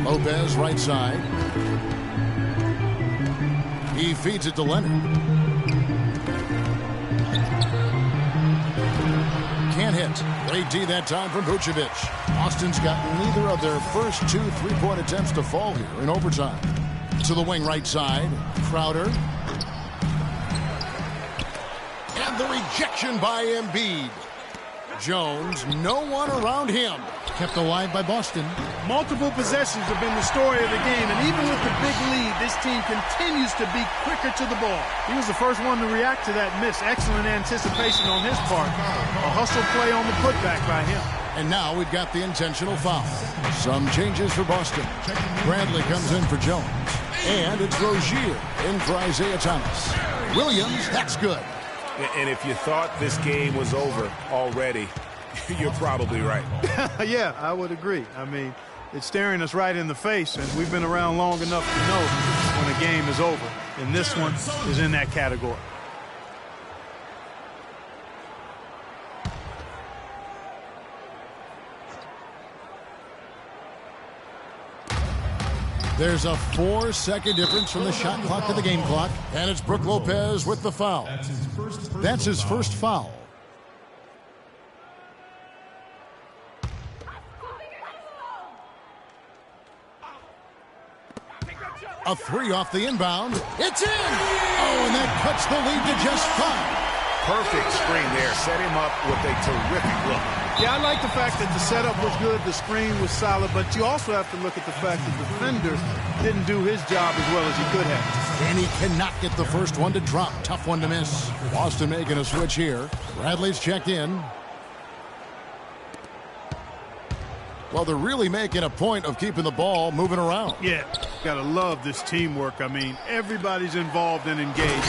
A: Lopez right side. He feeds it to Leonard. Can't hit. Great D that time from Vucevic. Austin's got neither of their first 2 3-point attempts to fall here in overtime. To the wing right side. Crowder. the rejection by Embiid. Jones, no one around him. Kept alive by Boston.
C: Multiple possessions have been the story of the game, and even with the big lead, this team continues to be quicker to the ball. He was the first one to react to that miss. Excellent anticipation on his part. A hustle play on the putback by him.
A: And now we've got the intentional foul. Some changes for Boston. Bradley comes in for Jones. And it's Rozier in for Isaiah Thomas. Williams, that's good.
B: And if you thought this game was over already, you're probably right.
C: Yeah, I would agree. I mean, it's staring us right in the face, and we've been around long enough to know when a game is over. And this one is in that category.
A: There's a 4-second difference from the shot clock to the game clock, and it's Brook Lopez with the foul. That's his first foul. A three off the inbound. It's in! Oh, and that cuts the lead to just 5.
B: Perfect screen there. Set him up with a terrific look.
C: Yeah, I like the fact that the setup was good, the screen was solid, but you also have to look at the fact that the defender didn't do his job as well as he could have.
A: And he cannot get the first one to drop. Tough one to miss. Boston making a switch here. Bradley's checked in. Well, they're really making a point of keeping the ball moving around.
C: Yeah, gotta love this teamwork. I mean, everybody's involved and engaged.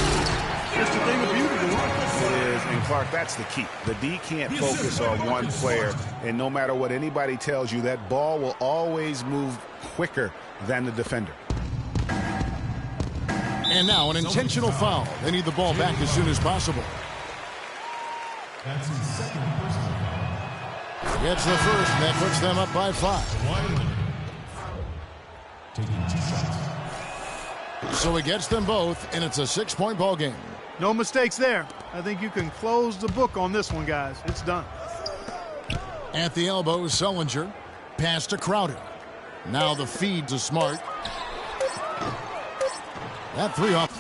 C: It's the thing of beauty to watch.
B: It is, and Clark, that's the key. The D can't focus on one player, and no matter what anybody tells you, that ball will always move quicker than the defender.
A: And now an intentional foul. They need the ball back as soon as possible.
D: That's his second personal.
A: Gets the first, and that puts them up by 5.
D: Wiley taking 2 shots.
A: So he gets them both, and it's a 6-point ball game.
C: No mistakes there. I think you can close the book on this one, guys. It's done.
A: At the elbow, Sullinger. Pass to Crowder. Now the feed to Smart. That 3 off.